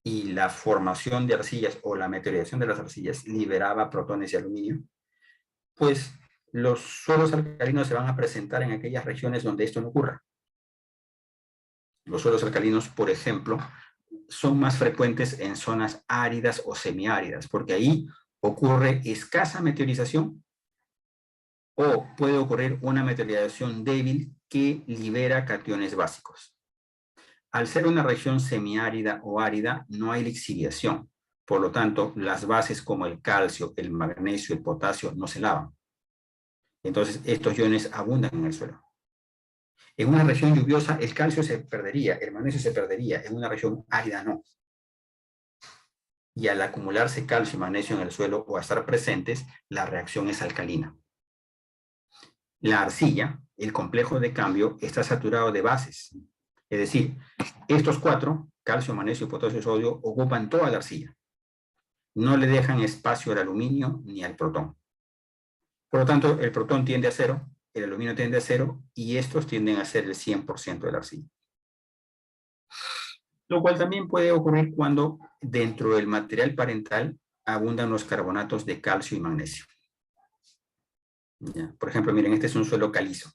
y la formación de arcillas o la meteorización de las arcillas liberaba protones y aluminio, pues los suelos alcalinos se van a presentar en aquellas regiones donde esto no ocurra. Los suelos alcalinos, por ejemplo, son más frecuentes en zonas áridas o semiáridas, porque ahí ocurre escasa meteorización o puede ocurrir una meteorización débil que libera cationes básicos. Al ser una región semiárida o árida, no hay lixiviación. Por lo tanto, las bases como el calcio, el magnesio, el potasio no se lavan. Entonces, estos iones abundan en el suelo. En una región lluviosa, el calcio se perdería, el magnesio se perdería. En una región árida, no. Y al acumularse calcio y magnesio en el suelo o a estar presentes, la reacción es alcalina. La arcilla, el complejo de cambio, está saturado de bases. Es decir, estos cuatro, calcio, magnesio, potasio y sodio, ocupan toda la arcilla. No le dejan espacio al aluminio ni al protón. Por lo tanto, el protón tiende a cero, el aluminio tiende a cero, y estos tienden a ser el 100% de la arcilla. Lo cual también puede ocurrir cuando dentro del material parental abundan los carbonatos de calcio y magnesio. ¿Ya? Por ejemplo, miren, este es un suelo calizo.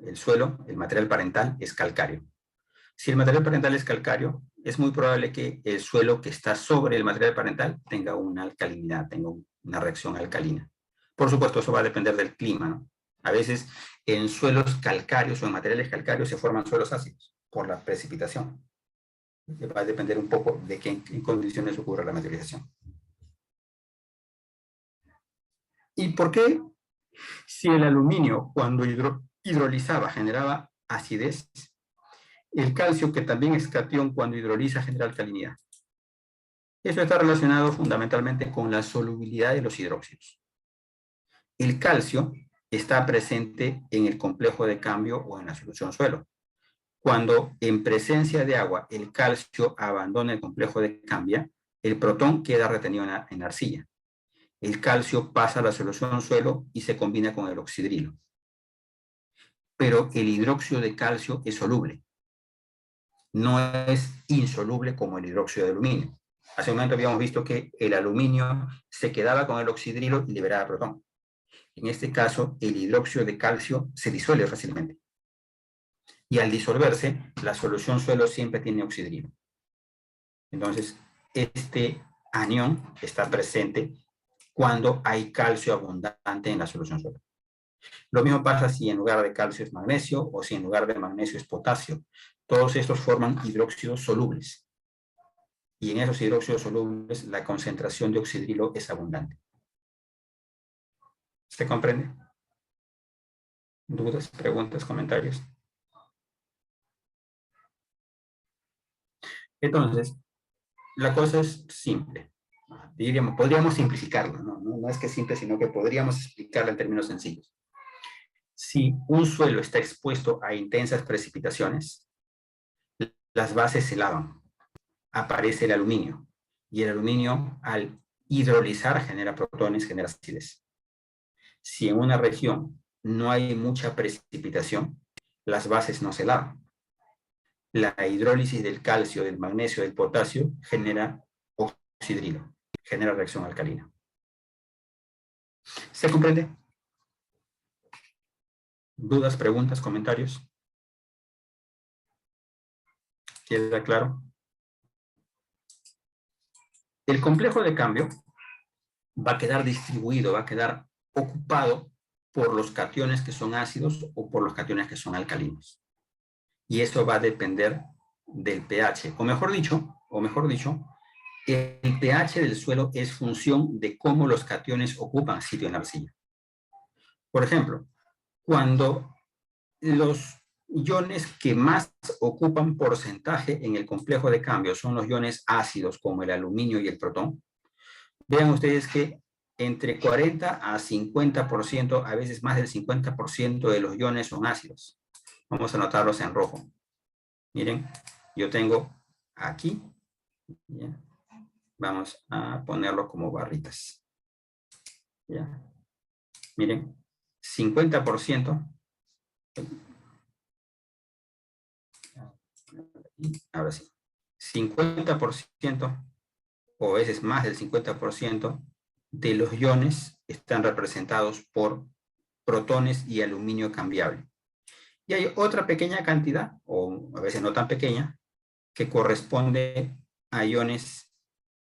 El suelo, el material parental, es calcáreo. Si el material parental es calcáreo, es muy probable que el suelo que está sobre el material parental tenga una alcalinidad, tenga una reacción alcalina. Por supuesto, eso va a depender del clima, ¿no? A veces en suelos calcáreos o en materiales calcáreos se forman suelos ácidos por la precipitación. Va a depender un poco de en condiciones ocurre la meteorización. ¿Y por qué? Si el aluminio, cuando hidrolizaba, generaba acidez, el calcio, que también es catión, cuando hidroliza, genera alcalinidad. Eso está relacionado fundamentalmente con la solubilidad de los hidróxidos. El calcio está presente en el complejo de cambio o en la solución suelo. Cuando en presencia de agua el calcio abandona el complejo de cambio, el protón queda retenido en la arcilla. El calcio pasa a la solución suelo y se combina con el oxidrilo. Pero el hidróxido de calcio es soluble. No es insoluble como el hidróxido de aluminio. Hace un momento habíamos visto que el aluminio se quedaba con el oxidrilo y liberaba protón. En este caso, el hidróxido de calcio se disuelve fácilmente. Y al disolverse, la solución suelo siempre tiene oxidrilo. Entonces, este anión está presente cuando hay calcio abundante en la solución suelo. Lo mismo pasa si en lugar de calcio es magnesio o si en lugar de magnesio es potasio. Todos estos forman hidróxidos solubles. Y en esos hidróxidos solubles la concentración de oxidrilo es abundante. ¿Se comprende? ¿Dudas, preguntas, comentarios? Entonces, la cosa es simple. Podríamos simplificarlo, ¿no? No es que es simple, sino que podríamos explicarla en términos sencillos. Si un suelo está expuesto a intensas precipitaciones, las bases se lavan, aparece el aluminio, y el aluminio al hidrolizar genera protones, genera acidez. Si en una región no hay mucha precipitación, las bases no se lavan. La hidrólisis del calcio, del magnesio, del potasio genera oxidrilo, genera reacción alcalina. ¿Se comprende? ¿Dudas, preguntas, comentarios? ¿Queda claro? El complejo de cambio va a quedar distribuido, va a quedar ocupado por los cationes que son ácidos o por los cationes que son alcalinos. Y eso va a depender del pH, o mejor dicho, el pH del suelo es función de cómo los cationes ocupan sitio en la arcilla. Por ejemplo, cuando los iones que más ocupan porcentaje en el complejo de cambio son los iones ácidos como el aluminio y el protón, vean ustedes que entre 40 a 50%, a veces más del 50% de los iones son ácidos. Vamos a anotarlos en rojo. Miren, yo tengo aquí, ¿ya? Vamos a ponerlo como barritas. ¿Ya? Miren, 50%, ahora sí, 50% o a veces más del 50% de los iones están representados por protones y aluminio cambiable. Y hay otra pequeña cantidad, o a veces no tan pequeña, que corresponde a iones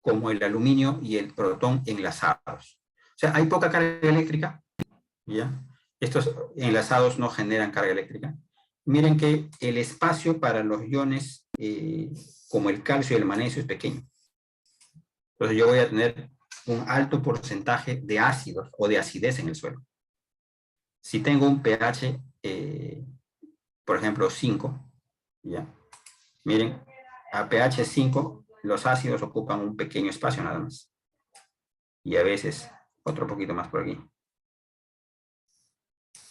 como el aluminio y el protón enlazados. O sea, hay poca carga eléctrica, ¿ya? Estos enlazados no generan carga eléctrica. Miren que el espacio para los iones como el calcio y el magnesio es pequeño. Entonces yo voy a tener un alto porcentaje de ácidos o de acidez en el suelo. Si tengo un pH, por ejemplo, 5, ¿ya? Miren, a pH 5 los ácidos ocupan un pequeño espacio nada más. Y a veces otro poquito más por aquí.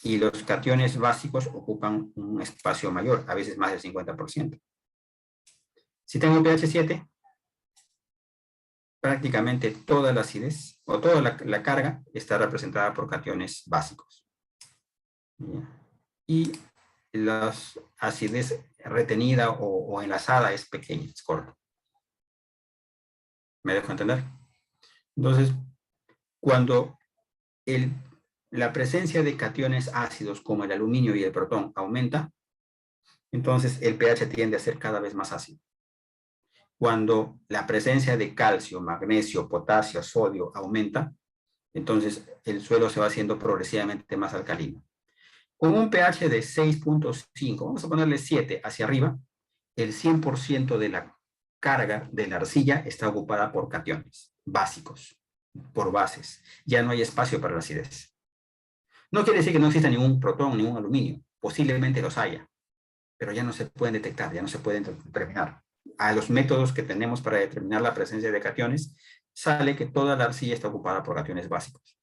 Y los cationes básicos ocupan un espacio mayor, a veces más del 50%. Si tengo pH 7, prácticamente toda la acidez o toda la carga está representada por cationes básicos. ¿Ya? Y la acidez retenida o enlazada es pequeña, es corta. ¿Me dejo entender? Entonces, cuando la presencia de cationes ácidos como el aluminio y el protón aumenta, entonces el pH tiende a ser cada vez más ácido. Cuando la presencia de calcio, magnesio, potasio, sodio aumenta, entonces el suelo se va haciendo progresivamente más alcalino. Con un pH de 6.5, vamos a ponerle 7 hacia arriba, el 100% de la carga de la arcilla está ocupada por cationes básicos, por bases. Ya no hay espacio para la acidez. No quiere decir que no exista ningún protón, ningún aluminio. Posiblemente los haya, pero ya no se pueden detectar, ya no se pueden determinar. A los métodos que tenemos para determinar la presencia de cationes, sale que toda la arcilla está ocupada por cationes básicos.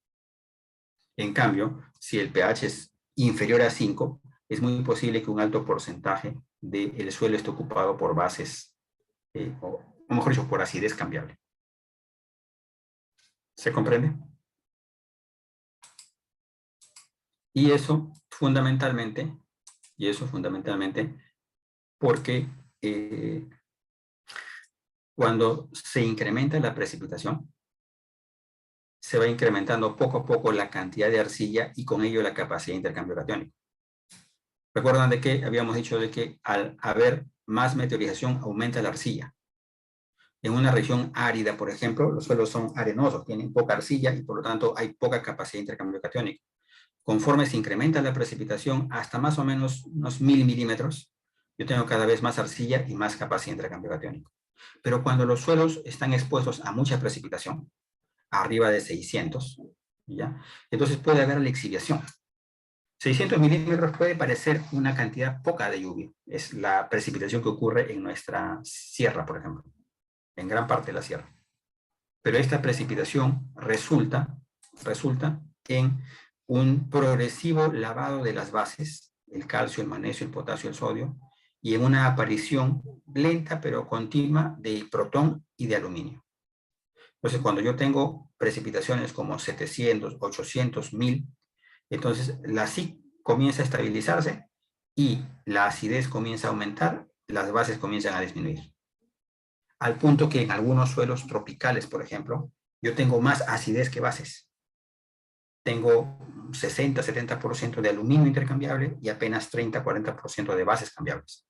En cambio, si el pH es inferior a 5, es muy posible que un alto porcentaje del suelo esté ocupado por bases, o mejor dicho, por acidez cambiable. ¿Se comprende? Y eso fundamentalmente porque cuando se incrementa la precipitación, se va incrementando poco a poco la cantidad de arcilla y con ello la capacidad de intercambio catiónico. ¿Recuerdan de que habíamos dicho de que al haber más meteorización aumenta la arcilla? En una región árida, por ejemplo, los suelos son arenosos, tienen poca arcilla y por lo tanto hay poca capacidad de intercambio catiónico. Conforme se incrementa la precipitación hasta más o menos unos 1000 milímetros, yo tengo cada vez más arcilla y más capacidad de intercambio catiónico. Pero cuando los suelos están expuestos a mucha precipitación, arriba de 600, ¿ya? Entonces puede haber lixiviación. 600 milímetros puede parecer una cantidad poca de lluvia. Es la precipitación que ocurre en nuestra sierra, por ejemplo, en gran parte de la sierra. Pero esta precipitación resulta en un progresivo lavado de las bases, el calcio, el magnesio, el potasio, el sodio, y en una aparición lenta pero continua de protón y de aluminio. Entonces, cuando yo tengo precipitaciones como 700, 800, 1000, entonces la SIC comienza a estabilizarse y la acidez comienza a aumentar, las bases comienzan a disminuir. Al punto que en algunos suelos tropicales, por ejemplo, yo tengo más acidez que bases. Tengo 60, 70% de aluminio intercambiable y apenas 30, 40% de bases cambiables.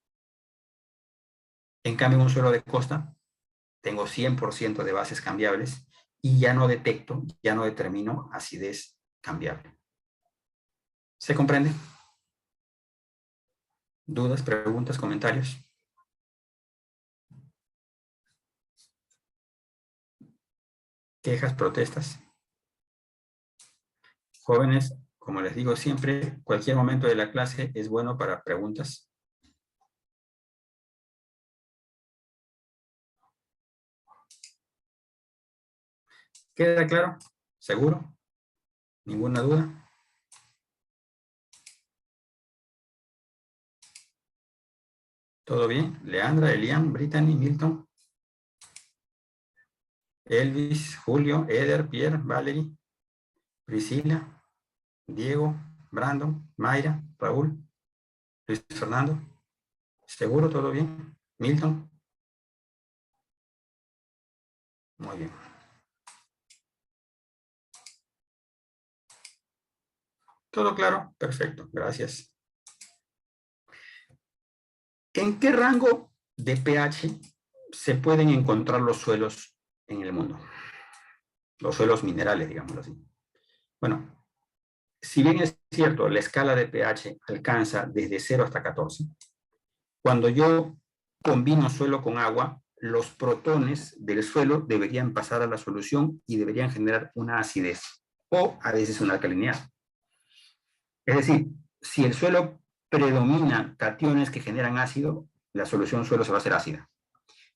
En cambio, en un suelo de costa, tengo 100% de bases cambiables y ya no detecto, ya no determino acidez cambiable. ¿Se comprende? ¿Dudas, preguntas, comentarios? ¿Quejas, protestas? Jóvenes, como les digo siempre, cualquier momento de la clase es bueno para preguntas. ¿Queda claro? ¿Seguro? ¿Ninguna duda? ¿Todo bien? Leandra, Elian, Brittany, Milton, Elvis, Julio, Eder, Pierre, Valerie, Priscila, Diego, Brandon, Mayra, Raúl, Luis Fernando. ¿Seguro? ¿Todo bien? Milton. Muy bien. ¿Todo claro? Perfecto, gracias. ¿En qué rango de pH se pueden encontrar los suelos en el mundo? Los suelos minerales, digámoslo así. Bueno, si bien es cierto, la escala de pH alcanza desde 0 hasta 14, cuando yo combino suelo con agua, los protones del suelo deberían pasar a la solución y deberían generar una acidez o a veces una alcalinidad. Es decir, si el suelo predomina cationes que generan ácido, la solución suelo se va a hacer ácida.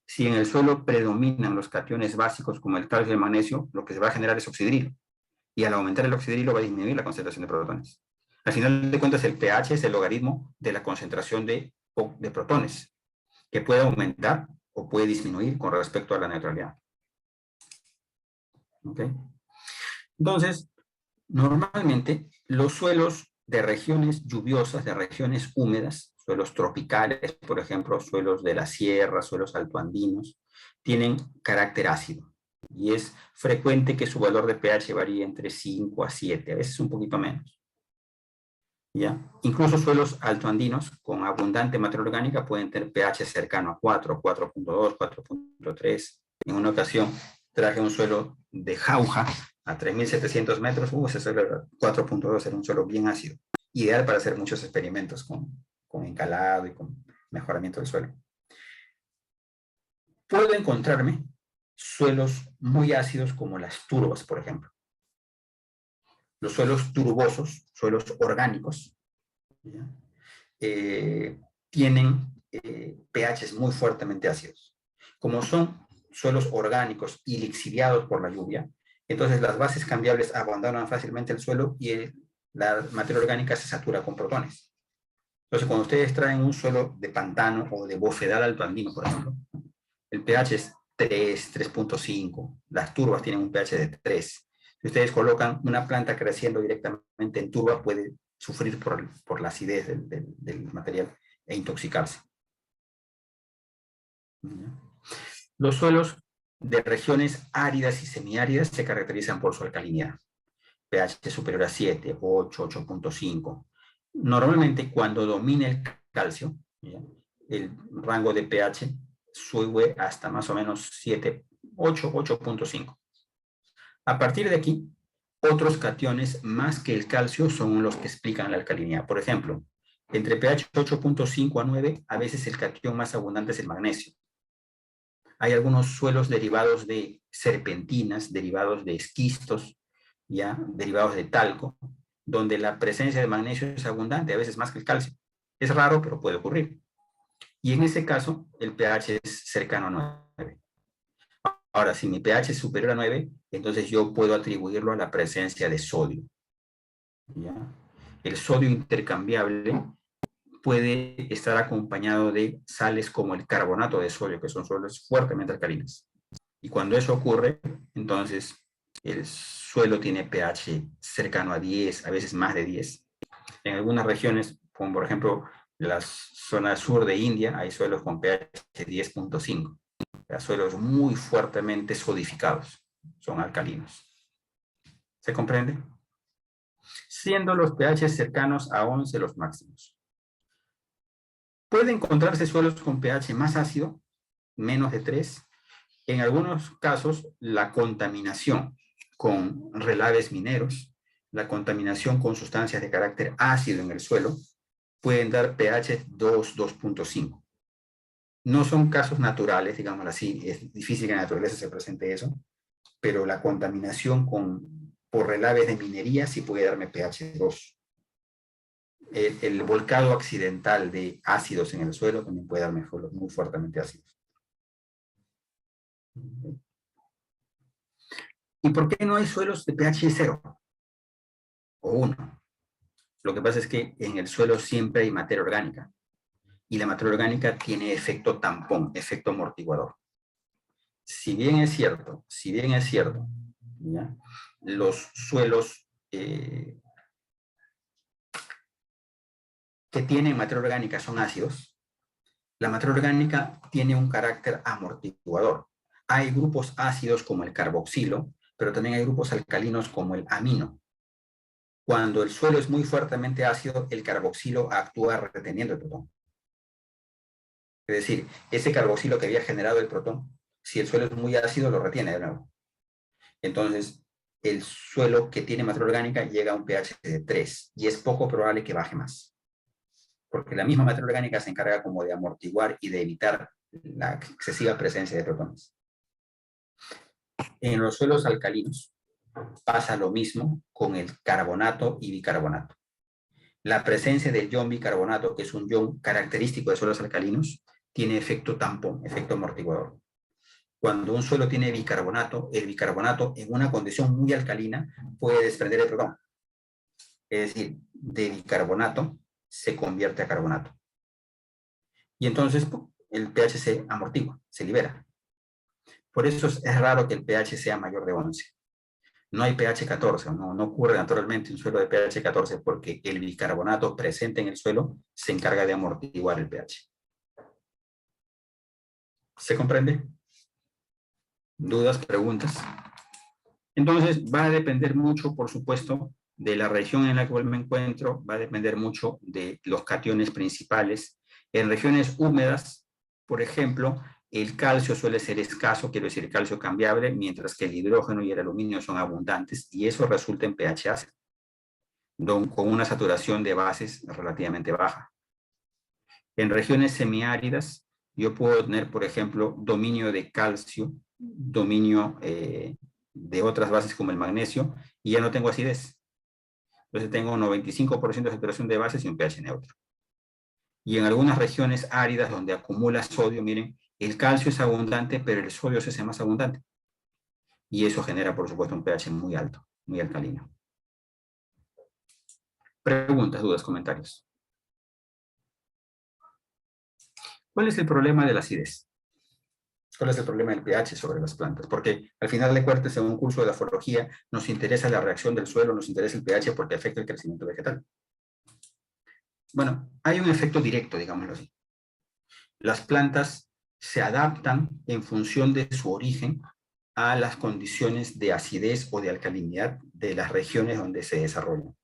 Si en el suelo predominan los cationes básicos como el calcio y el magnesio, lo que se va a generar es oxidrilo. Y al aumentar el oxidrilo va a disminuir la concentración de protones. Al final de cuentas, el pH es el logaritmo de la concentración de protones, que puede aumentar o puede disminuir con respecto a la neutralidad. ¿Ok? Entonces, normalmente los suelos de regiones lluviosas, de regiones húmedas, suelos tropicales, por ejemplo, suelos de la sierra, suelos altoandinos, tienen carácter ácido. Y es frecuente que su valor de pH varíe entre 5 a 7, a veces un poquito menos. ¿Ya? Incluso suelos altoandinos con abundante materia orgánica pueden tener pH cercano a 4, 4.2, 4.3. En una ocasión traje un suelo de Jauja a 3.700 metros, ese suelo era 4.2, era un suelo bien ácido, ideal para hacer muchos experimentos con encalado y con mejoramiento del suelo. Puedo encontrarme suelos muy ácidos como las turbas, por ejemplo. Los suelos turbosos, suelos orgánicos, tienen pHs muy fuertemente ácidos. Como son suelos orgánicos y lixiviados por la lluvia, entonces las bases cambiables abandonan fácilmente el suelo y la materia orgánica se satura con protones. Entonces, cuando ustedes traen un suelo de pantano o de bofedal altoandino, por ejemplo, el pH es 3, 3.5. Las turbas tienen un pH de 3. Si ustedes colocan una planta creciendo directamente en turba, puede sufrir por la acidez del material e intoxicarse. Los suelos de regiones áridas y semiáridas se caracterizan por su alcalinidad. pH superior a 7, 8, 8.5. Normalmente cuando domina el calcio, ¿ya? El rango de pH sube hasta más o menos 7, 8, 8.5. A partir de aquí, otros cationes más que el calcio son los que explican la alcalinidad. Por ejemplo, entre pH 8.5 a 9, a veces el catión más abundante es el magnesio. Hay algunos suelos derivados de serpentinas, derivados de esquistos, ¿ya? Derivados de talco, donde la presencia de magnesio es abundante, a veces más que el calcio. Es raro, pero puede ocurrir. Y en ese caso, el pH es cercano a 9. Ahora, si mi pH es superior a 9, entonces yo puedo atribuirlo a la presencia de sodio. ¿Ya? El sodio intercambiable puede estar acompañado de sales como el carbonato de sodio, que son sales fuertemente alcalinas. Y cuando eso ocurre, entonces el suelo tiene pH cercano a 10, a veces más de 10. En algunas regiones, como por ejemplo la zona sur de India, hay suelos con pH 10.5. Suelos muy fuertemente sodificados, son alcalinos. ¿Se comprende? Siendo los pH cercanos a 11 los máximos. Puede encontrarse suelos con pH más ácido, menos de 3. En algunos casos, la contaminación con relaves mineros, la contaminación con sustancias de carácter ácido en el suelo, pueden dar pH 2, 2.5. No son casos naturales, digámoslo así, es difícil que en la naturaleza se presente eso, pero la contaminación por relaves de minería sí puede darme pH 2. El volcado accidental de ácidos en el suelo también puede darme suelos muy fuertemente ácidos. ¿Y por qué no hay suelos de pH 0 o 1? Lo que pasa es que en el suelo siempre hay materia orgánica, y la materia orgánica tiene efecto tampón, efecto amortiguador. Si bien es cierto, ¿ya? Los suelos que tienen materia orgánica son ácidos, la materia orgánica tiene un carácter amortiguador. Hay grupos ácidos como el carboxilo, pero también hay grupos alcalinos como el amino. Cuando el suelo es muy fuertemente ácido, el carboxilo actúa reteniendo el protón. Es decir, ese carboxilo que había generado el protón, si el suelo es muy ácido, lo retiene de nuevo. Entonces, el suelo que tiene materia orgánica llega a un pH de 3 y es poco probable que baje más, porque la misma materia orgánica se encarga como de amortiguar y de evitar la excesiva presencia de protones. En los suelos alcalinos pasa lo mismo con el carbonato y bicarbonato. La presencia del ion bicarbonato, que es un ion característico de suelos alcalinos, tiene efecto tampón, efecto amortiguador. Cuando un suelo tiene bicarbonato, el bicarbonato en una condición muy alcalina puede desprender el protón. Es decir, de bicarbonato se convierte a carbonato. Y entonces el pH se amortigua, se libera. Por eso es raro que el pH sea mayor de 11. No hay pH 14, no ocurre naturalmente un suelo de pH 14 porque el bicarbonato presente en el suelo se encarga de amortiguar el pH. ¿Se comprende? ¿Dudas, preguntas? Entonces va a depender mucho, por supuesto, de la región en la cual me encuentro, va a depender mucho de los cationes principales. En regiones húmedas, por ejemplo, el calcio suele ser escaso, quiero decir calcio cambiable, mientras que el hidrógeno y el aluminio son abundantes, y eso resulta en pH ácido, con una saturación de bases relativamente baja. En regiones semiáridas, yo puedo tener, por ejemplo, dominio de calcio, dominio de otras bases como el magnesio, y ya no tengo acidez. Entonces tengo un 95% de saturación de bases y un pH neutro. Y en algunas regiones áridas donde acumula sodio, miren, el calcio es abundante, pero el sodio se hace más abundante. Y eso genera, por supuesto, un pH muy alto, muy alcalino. Preguntas, dudas, comentarios. ¿Cuál es el problema de la acidez? ¿Cuál es el problema del pH sobre las plantas? Porque al final de cuentas, en un curso de aforología, nos interesa la reacción del suelo, nos interesa el pH porque afecta el crecimiento vegetal. Bueno, hay un efecto directo, digámoslo así. Las plantas se adaptan en función de su origen a las condiciones de acidez o de alcalinidad de las regiones donde se desarrollan.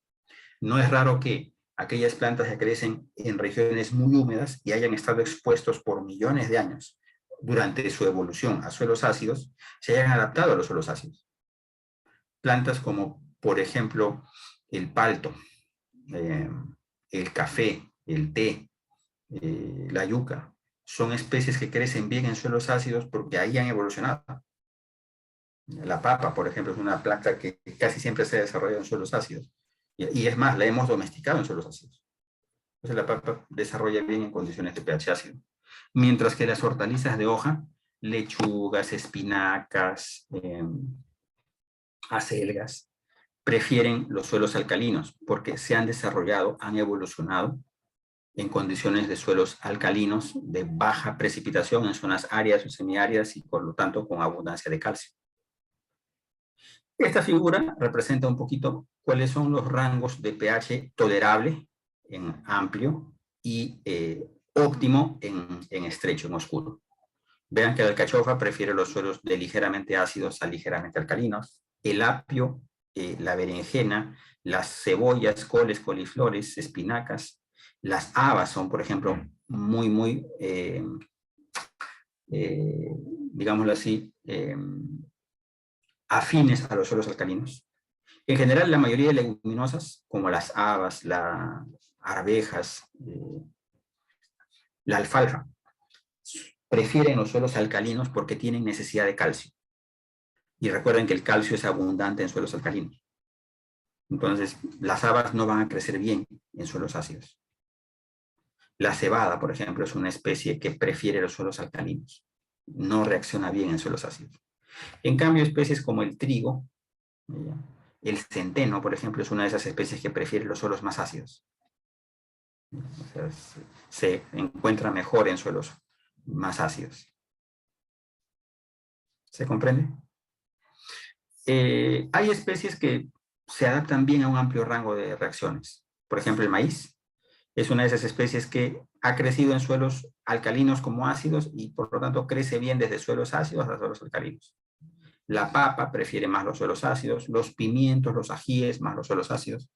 No es raro que aquellas plantas que crecen en regiones muy húmedas y hayan estado expuestos por millones de años durante su evolución a suelos ácidos, se hayan adaptado a los suelos ácidos. Plantas como, por ejemplo, el palto, el café, el té, la yuca, son especies que crecen bien en suelos ácidos porque ahí han evolucionado. La papa, por ejemplo, es una planta que casi siempre se ha desarrollado en suelos ácidos. Y es más, la hemos domesticado en suelos ácidos. Entonces la papa desarrolla bien en condiciones de pH ácido. Mientras que las hortalizas de hoja, lechugas, espinacas, acelgas, prefieren los suelos alcalinos porque se han desarrollado, han evolucionado en condiciones de suelos alcalinos de baja precipitación en zonas áridas o semiáridas y por lo tanto con abundancia de calcio. Esta figura representa un poquito cuáles son los rangos de pH tolerable en amplio y óptimo en estrecho, en oscuro. Vean que la alcachofa prefiere los suelos de ligeramente ácidos a ligeramente alcalinos. El apio, la berenjena, las cebollas, coles, coliflores, espinacas, las habas son, por ejemplo, muy, digámoslo así, afines a los suelos alcalinos. En general, la mayoría de leguminosas, como las habas, las arvejas, la alfalfa, prefieren los suelos alcalinos porque tienen necesidad de calcio. Y recuerden que el calcio es abundante en suelos alcalinos. Entonces, las habas no van a crecer bien en suelos ácidos. La cebada, por ejemplo, es una especie que prefiere los suelos alcalinos. No reacciona bien en suelos ácidos. En cambio, especies como el trigo, el centeno, por ejemplo, es una de esas especies que prefiere los suelos más ácidos. O sea, se encuentra mejor en suelos más ácidos. ¿Se comprende? Hay especies que se adaptan bien a un amplio rango de reacciones. Por ejemplo, el maíz es una de esas especies que ha crecido en suelos alcalinos como ácidos y por lo tanto crece bien desde suelos ácidos a suelos alcalinos. La papa prefiere más los suelos ácidos, los pimientos, los ajíes más los suelos ácidos.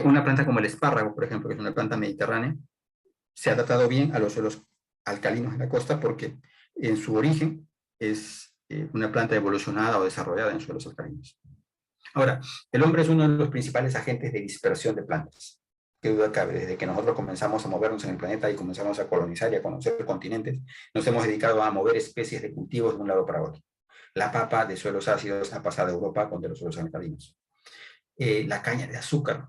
Una planta como el espárrago, por ejemplo, que es una planta mediterránea, se ha adaptado bien a los suelos alcalinos de la costa porque en su origen es una planta evolucionada o desarrollada en suelos alcalinos. Ahora, el hombre es uno de los principales agentes de dispersión de plantas. Qué duda cabe, desde que nosotros comenzamos a movernos en el planeta y comenzamos a colonizar y a conocer continentes, nos hemos dedicado a mover especies de cultivos de un lado para otro. La papa de suelos ácidos ha pasado a Europa con de los suelos alcalinos. La caña de azúcar,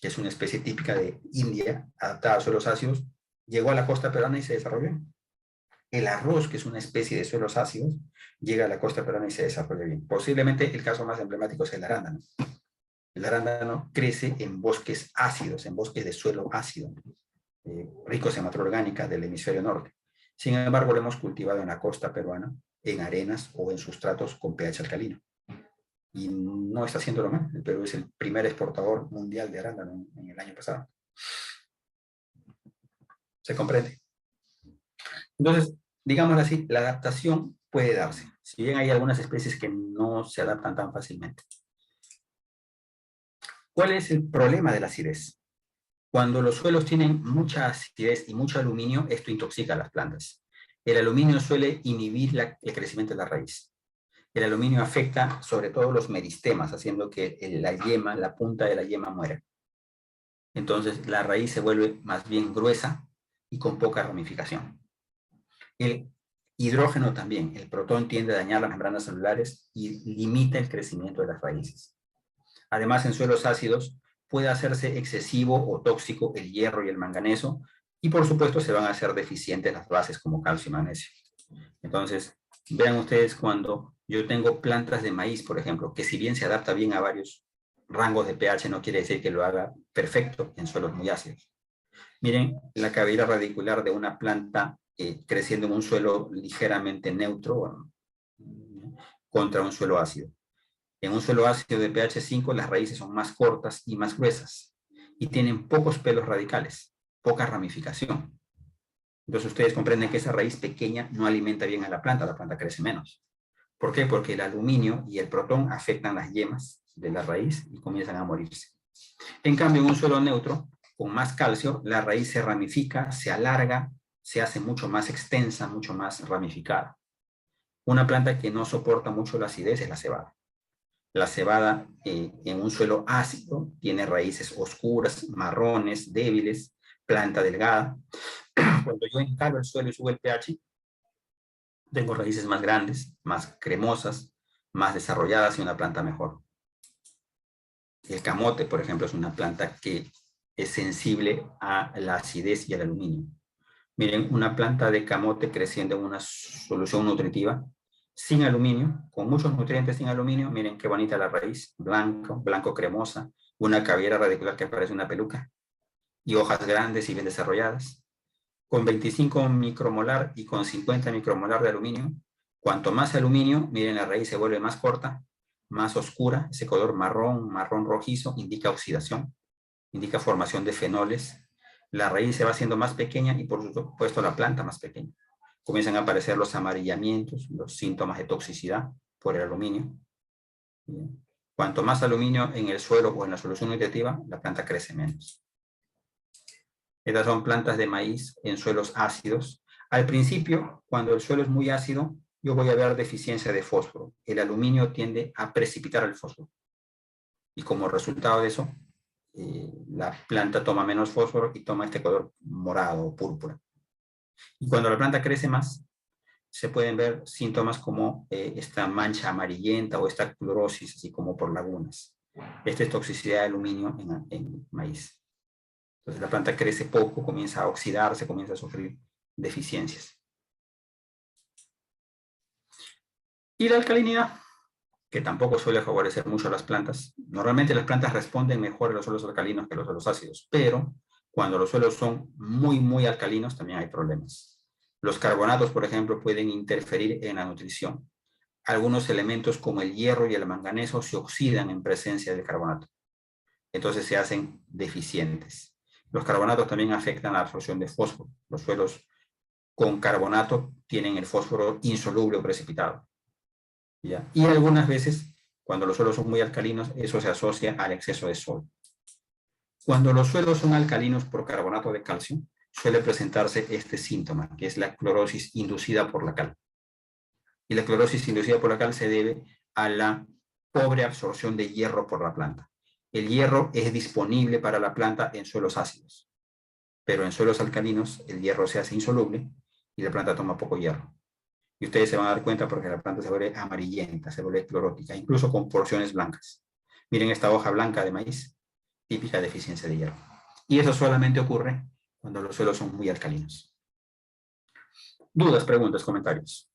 que es una especie típica de India, adaptada a suelos ácidos, llegó a la costa peruana y se desarrolló. El arroz, que es una especie de suelos ácidos, llega a la costa peruana y se desarrolla bien. Posiblemente el caso más emblemático es el arándano. El arándano crece en bosques ácidos, en bosques de suelo ácido, ricos en materia orgánica del hemisferio norte. Sin embargo, lo hemos cultivado en la costa peruana, en arenas o en sustratos con pH alcalino. Y no está haciéndolo mal. El Perú es el primer exportador mundial de arándano en el año pasado. ¿Se comprende? Entonces, digámoslo así, la adaptación puede darse, si bien hay algunas especies que no se adaptan tan fácilmente. ¿Cuál es el problema de la acidez? Cuando los suelos tienen mucha acidez y mucho aluminio, esto intoxica a las plantas. El aluminio suele inhibir el crecimiento de la raíz. El aluminio afecta sobre todo los meristemas, haciendo que la yema, la punta de la yema muera. Entonces la raíz se vuelve más bien gruesa y con poca ramificación. El hidrógeno también, el protón tiende a dañar las membranas celulares y limita el crecimiento de las raíces. Además, en suelos ácidos puede hacerse excesivo o tóxico el hierro y el manganeso y por supuesto se van a hacer deficientes las bases como calcio y magnesio. Entonces, vean ustedes cuando yo tengo plantas de maíz, por ejemplo, que si bien se adapta bien a varios rangos de pH, no quiere decir que lo haga perfecto en suelos muy ácidos. Miren la cabellera radicular de una planta creciendo en un suelo ligeramente neutro contra un suelo ácido. En un suelo ácido de pH 5 las raíces son más cortas y más gruesas y tienen pocos pelos radicales, poca ramificación. Entonces ustedes comprenden que esa raíz pequeña no alimenta bien a la planta crece menos. ¿Por qué? Porque el aluminio y el protón afectan las yemas de la raíz y comienzan a morirse. En cambio, en un suelo neutro, con más calcio, la raíz se ramifica, se alarga, se hace mucho más extensa, mucho más ramificada. Una planta que no soporta mucho la acidez es la cebada. La cebada en un suelo ácido tiene raíces oscuras, marrones, débiles, planta delgada. Cuando yo encalo el suelo y subo el pH, tengo raíces más grandes, más cremosas, más desarrolladas y una planta mejor. El camote, por ejemplo, es una planta que es sensible a la acidez y al aluminio. Miren, una planta de camote creciendo en una solución nutritiva, sin aluminio, con muchos nutrientes sin aluminio. Miren qué bonita la raíz, blanco cremosa, una cabellera radicular que parece una peluca, y hojas grandes y bien desarrolladas. Con 25 micromolar y con 50 micromolar de aluminio, cuanto más aluminio, miren la raíz se vuelve más corta, más oscura, ese color marrón rojizo indica oxidación, indica formación de fenoles. La raíz se va haciendo más pequeña y por supuesto la planta más pequeña. Comienzan a aparecer los amarillamientos, los síntomas de toxicidad por el aluminio. Cuanto más aluminio en el suelo o en la solución nutritiva, la planta crece menos. Estas son plantas de maíz en suelos ácidos. Al principio, cuando el suelo es muy ácido, yo voy a ver deficiencia de fósforo. El aluminio tiende a precipitar el fósforo. Y como resultado de eso, la planta toma menos fósforo y toma este color morado o púrpura. Y cuando la planta crece más, se pueden ver síntomas como esta mancha amarillenta o esta clorosis, así como por lagunas. Esta es toxicidad de aluminio en maíz. Entonces la planta crece poco, comienza a oxidarse, comienza a sufrir deficiencias. Y la alcalinidad, que tampoco suele favorecer mucho a las plantas. Normalmente las plantas responden mejor a los suelos alcalinos que a los suelos ácidos, pero cuando los suelos son muy, muy alcalinos también hay problemas. Los carbonatos, por ejemplo, pueden interferir en la nutrición. Algunos elementos como el hierro y el manganeso se oxidan en presencia del carbonato. Entonces se hacen deficientes. Los carbonatos también afectan la absorción de fósforo. Los suelos con carbonato tienen el fósforo insoluble o precipitado. ¿Ya? Y algunas veces, cuando los suelos son muy alcalinos, eso se asocia al exceso de sol. Cuando los suelos son alcalinos por carbonato de calcio, suele presentarse este síntoma, que es la clorosis inducida por la cal. Y la clorosis inducida por la cal se debe a la pobre absorción de hierro por la planta. El hierro es disponible para la planta en suelos ácidos, pero en suelos alcalinos el hierro se hace insoluble y la planta toma poco hierro. Y ustedes se van a dar cuenta porque la planta se vuelve amarillenta, se vuelve clorótica, incluso con porciones blancas. Miren esta hoja blanca de maíz, típica deficiencia de hierro. Y eso solamente ocurre cuando los suelos son muy alcalinos. ¿Dudas, preguntas, comentarios?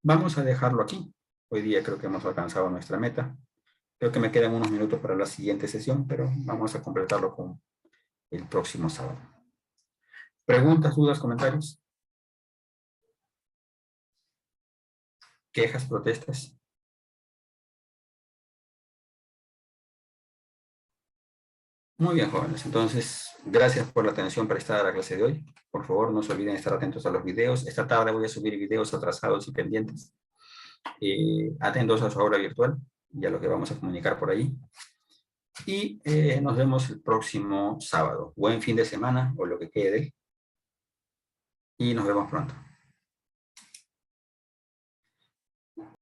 Vamos a dejarlo aquí. Hoy día creo que hemos alcanzado nuestra meta. Creo que me quedan unos minutos para la siguiente sesión, pero vamos a completarlo con el próximo sábado. ¿Preguntas, dudas, comentarios? ¿Quejas, protestas? Muy bien, jóvenes. Entonces, gracias por la atención prestada a la clase de hoy. Por favor, no se olviden estar atentos a los videos. Esta tarde voy a subir videos atrasados y pendientes. Atentos a su aula virtual y a lo que vamos a comunicar por ahí. Y nos vemos el próximo sábado. Buen fin de semana o lo que quede. Y nos vemos pronto.